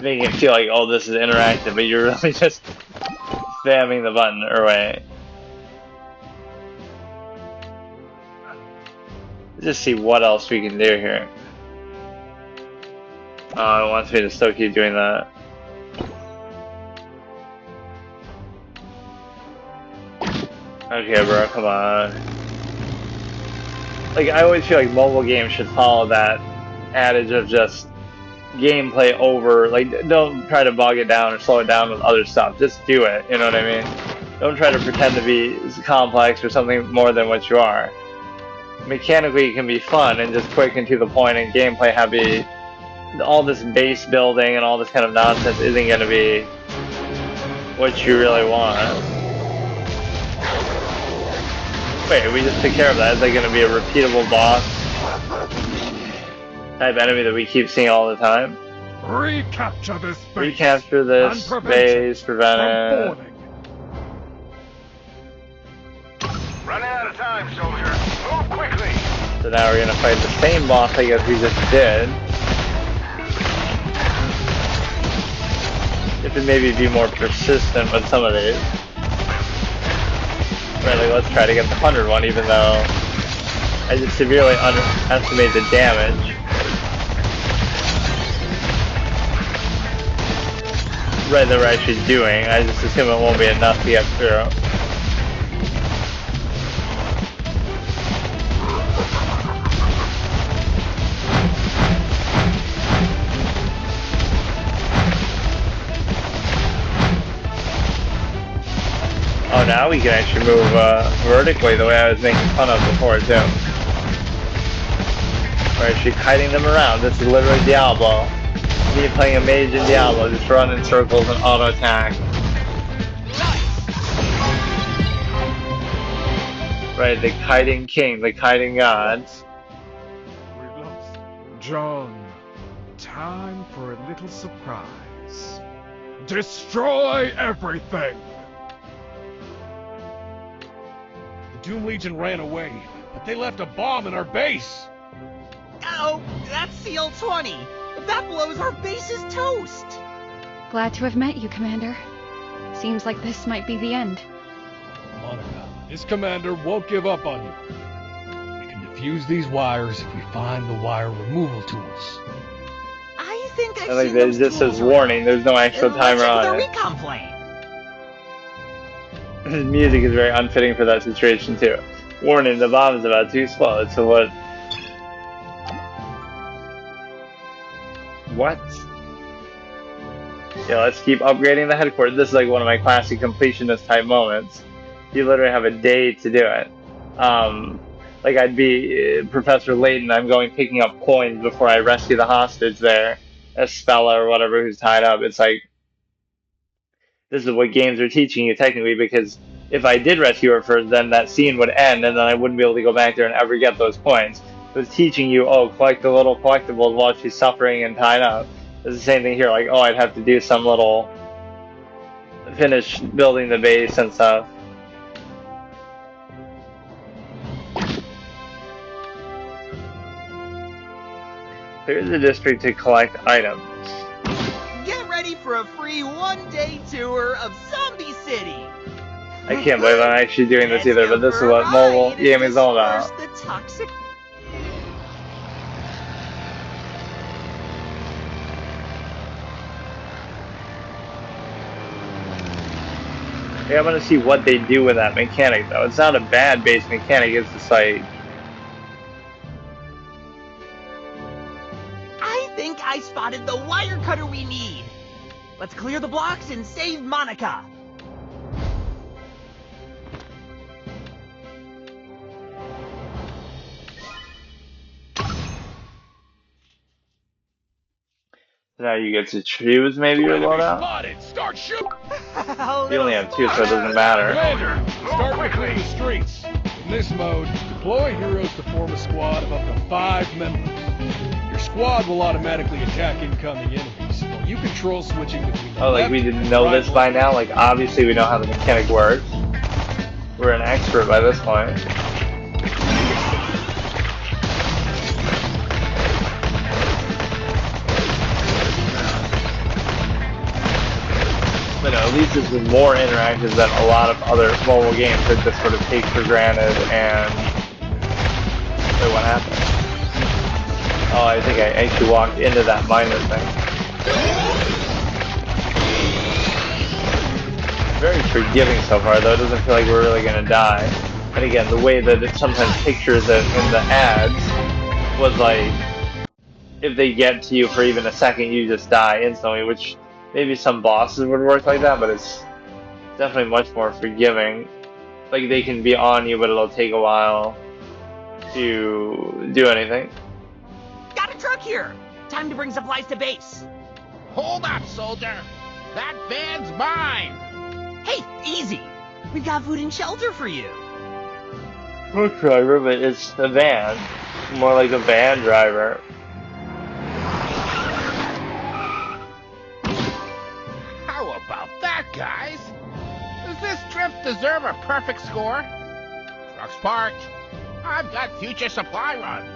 Making it feel like, oh, this is interactive, but you're really just spamming the button away. Let's just see what else we can do here. Oh, it wants me to still keep doing that. Okay, bro, come on. Like, I always feel like mobile games should follow that adage of just gameplay over, like, don't try to bog it down or slow it down with other stuff. Just do it, you know what I mean? Don't try to pretend to be complex or something more than what you are. Mechanically, it can be fun and just quick and to the point, and gameplay heavy. All this base building and all this kind of nonsense isn't going to be what you really want. Wait, we just took care of that. Is that going to be a repeatable boss type enemy that we keep seeing all the time? Recapture this base. Recapture this base, prevent it. Running out of time, soldier. Move quickly. So now we're going to fight the same boss I guess we just did. If it maybe be more persistent with some of these. Right, like let's try to get the 100 one, even though I just severely underestimate the damage. Right, that we're actually doing. I just assume it won't be enough to get through. Oh, now we can actually move vertically the way I was making fun of before, too. We're actually kiting them around. This is literally Diablo. Me playing a mage in Diablo, just run in circles and auto-attack. Right, the kiting king, the kiting gods. We've lost. John, time for a little surprise. Destroy everything! The Doom Legion ran away, but they left a bomb in our base! Oh, that's CL-20. If that blows, our base is toast. Glad to have met you, Commander. Seems like this might be the end. Monica, this commander won't give up on you. We can defuse these wires if we find the wire removal tools. I think I've I like seen that it those just tools says warning, there's no around. actual Let's timer check on the it. recon plane. His music is very unfitting for that situation too. Warning, the bomb is about to explode, so what? What? Yeah, let's keep upgrading the headquarters. This is like one of my classic completionist type moments. You literally have a day to do it. Like I'd be Professor Layton, I'm going picking up coins before I rescue the hostage there, Estella or whatever who's tied up. It's like, this is what games are teaching you technically, because if I did rescue her first, then that scene would end and then I wouldn't be able to go back there and ever get those coins. It was teaching you, oh, collect the little collectibles while she's suffering and tied up. It's the same thing here, like, oh, I'd have to do some little finish building the base and stuff. Clear the district to collect items. Get ready for a free one-day tour of Zombie City. I can't believe I'm actually doing this either, but this is what mobile gaming is all about. The toxic. Yeah, I want to see what they do with that mechanic, though. It's not a bad base mechanic, it's just like... I think I spotted the wire cutter we need. Let's clear the blocks and save Monica. Now you get to choose maybe your loadout? Spotted! Start shooting! You only have two, so it doesn't matter. Commander, start quickly the streets. In this mode, deploy heroes to form a squad of up to 5 members. Your squad will automatically attack incoming enemies, while you control switching between the Oh, like left, we didn't know this by now? Like, obviously we know how the mechanic works. We're an expert by this point. But no, at least this is more interactive than a lot of other mobile games that just sort of take for granted and... Wait, what happened? Oh, I think I actually walked into that miner thing. Very forgiving so far, though. It doesn't feel like we're really gonna die. And again, the way that it sometimes pictures it in the ads was like, if they get to you for even a second, you just die instantly, which maybe some bosses would work like that, but it's definitely much more forgiving. Like, they can be on you, but it'll take a while to do anything. Got a truck here. Time to bring supplies to base. Hold up, soldier. That van's mine. Hey, easy. We've got food and shelter for you. Truck driver, but it's a van. More like a van driver. How about that, guys? Does this trip deserve a perfect score? Truck's parked. I've got future supply runs.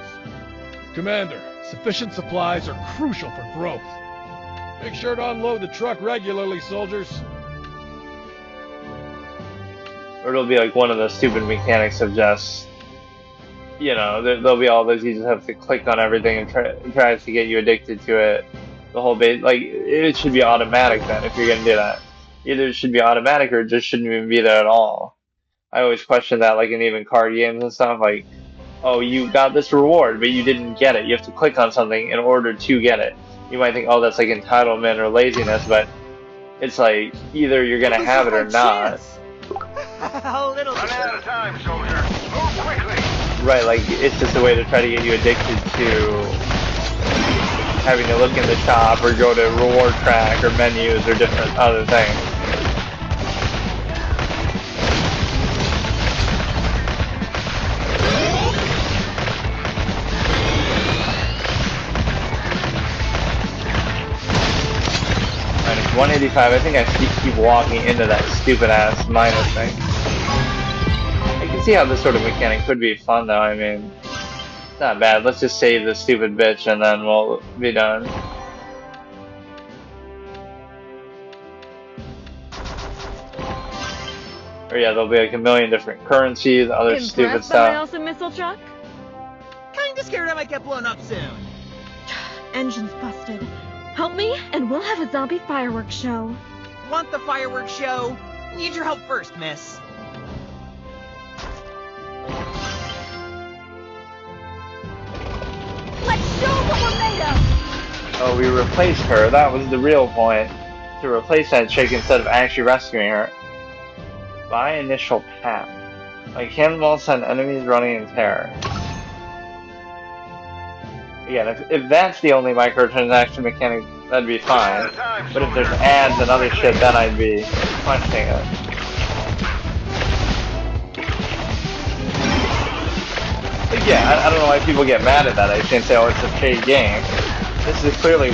Commander, sufficient supplies are crucial for growth. Make sure to unload the truck regularly, soldiers. Or it'll be like one of the stupid mechanics of just, you know, there'll be all those, you just have to click on everything and tries to get you addicted to it. The whole base, like, it should be automatic then if you're gonna do that. Either it should be automatic or it just shouldn't even be there at all. I always question that, like in even card games and stuff, like, oh, you got this reward, but you didn't get it. You have to click on something in order to get it. You might think, oh, that's like entitlement or laziness, but it's like, either you're gonna have it or not. A little Run out of time, soldier. Move quickly. Right, like, it's just a way to try to get you addicted to having to look in the shop or go to reward track or menus or different other things. Trying to 185. I think I keep walking into that stupid ass minus thing. I can see how this sort of mechanic could be fun though. I mean, it's not bad. Let's just save this stupid bitch and then we'll be done. Or yeah, there'll be like a million different currencies, other stupid Impressed by my stuff. awesome missile truck? Kinda scared I might get blown up soon. Engine's busted. Help me, and we'll have a zombie fireworks show. Want the fireworks show? Need your help first, miss. Let's show what we're made of! Oh, we replaced her. That was the real point. To replace that chick instead of actually rescuing her. Buy initial path. Like cannonballs send enemies running in terror. Again, if that's the only microtransaction mechanic, that'd be fine. But if there's ads and other shit, then I'd be questioning it. But yeah, I don't know why people get mad at that. I can't say, oh, it's a paid game. This is clearly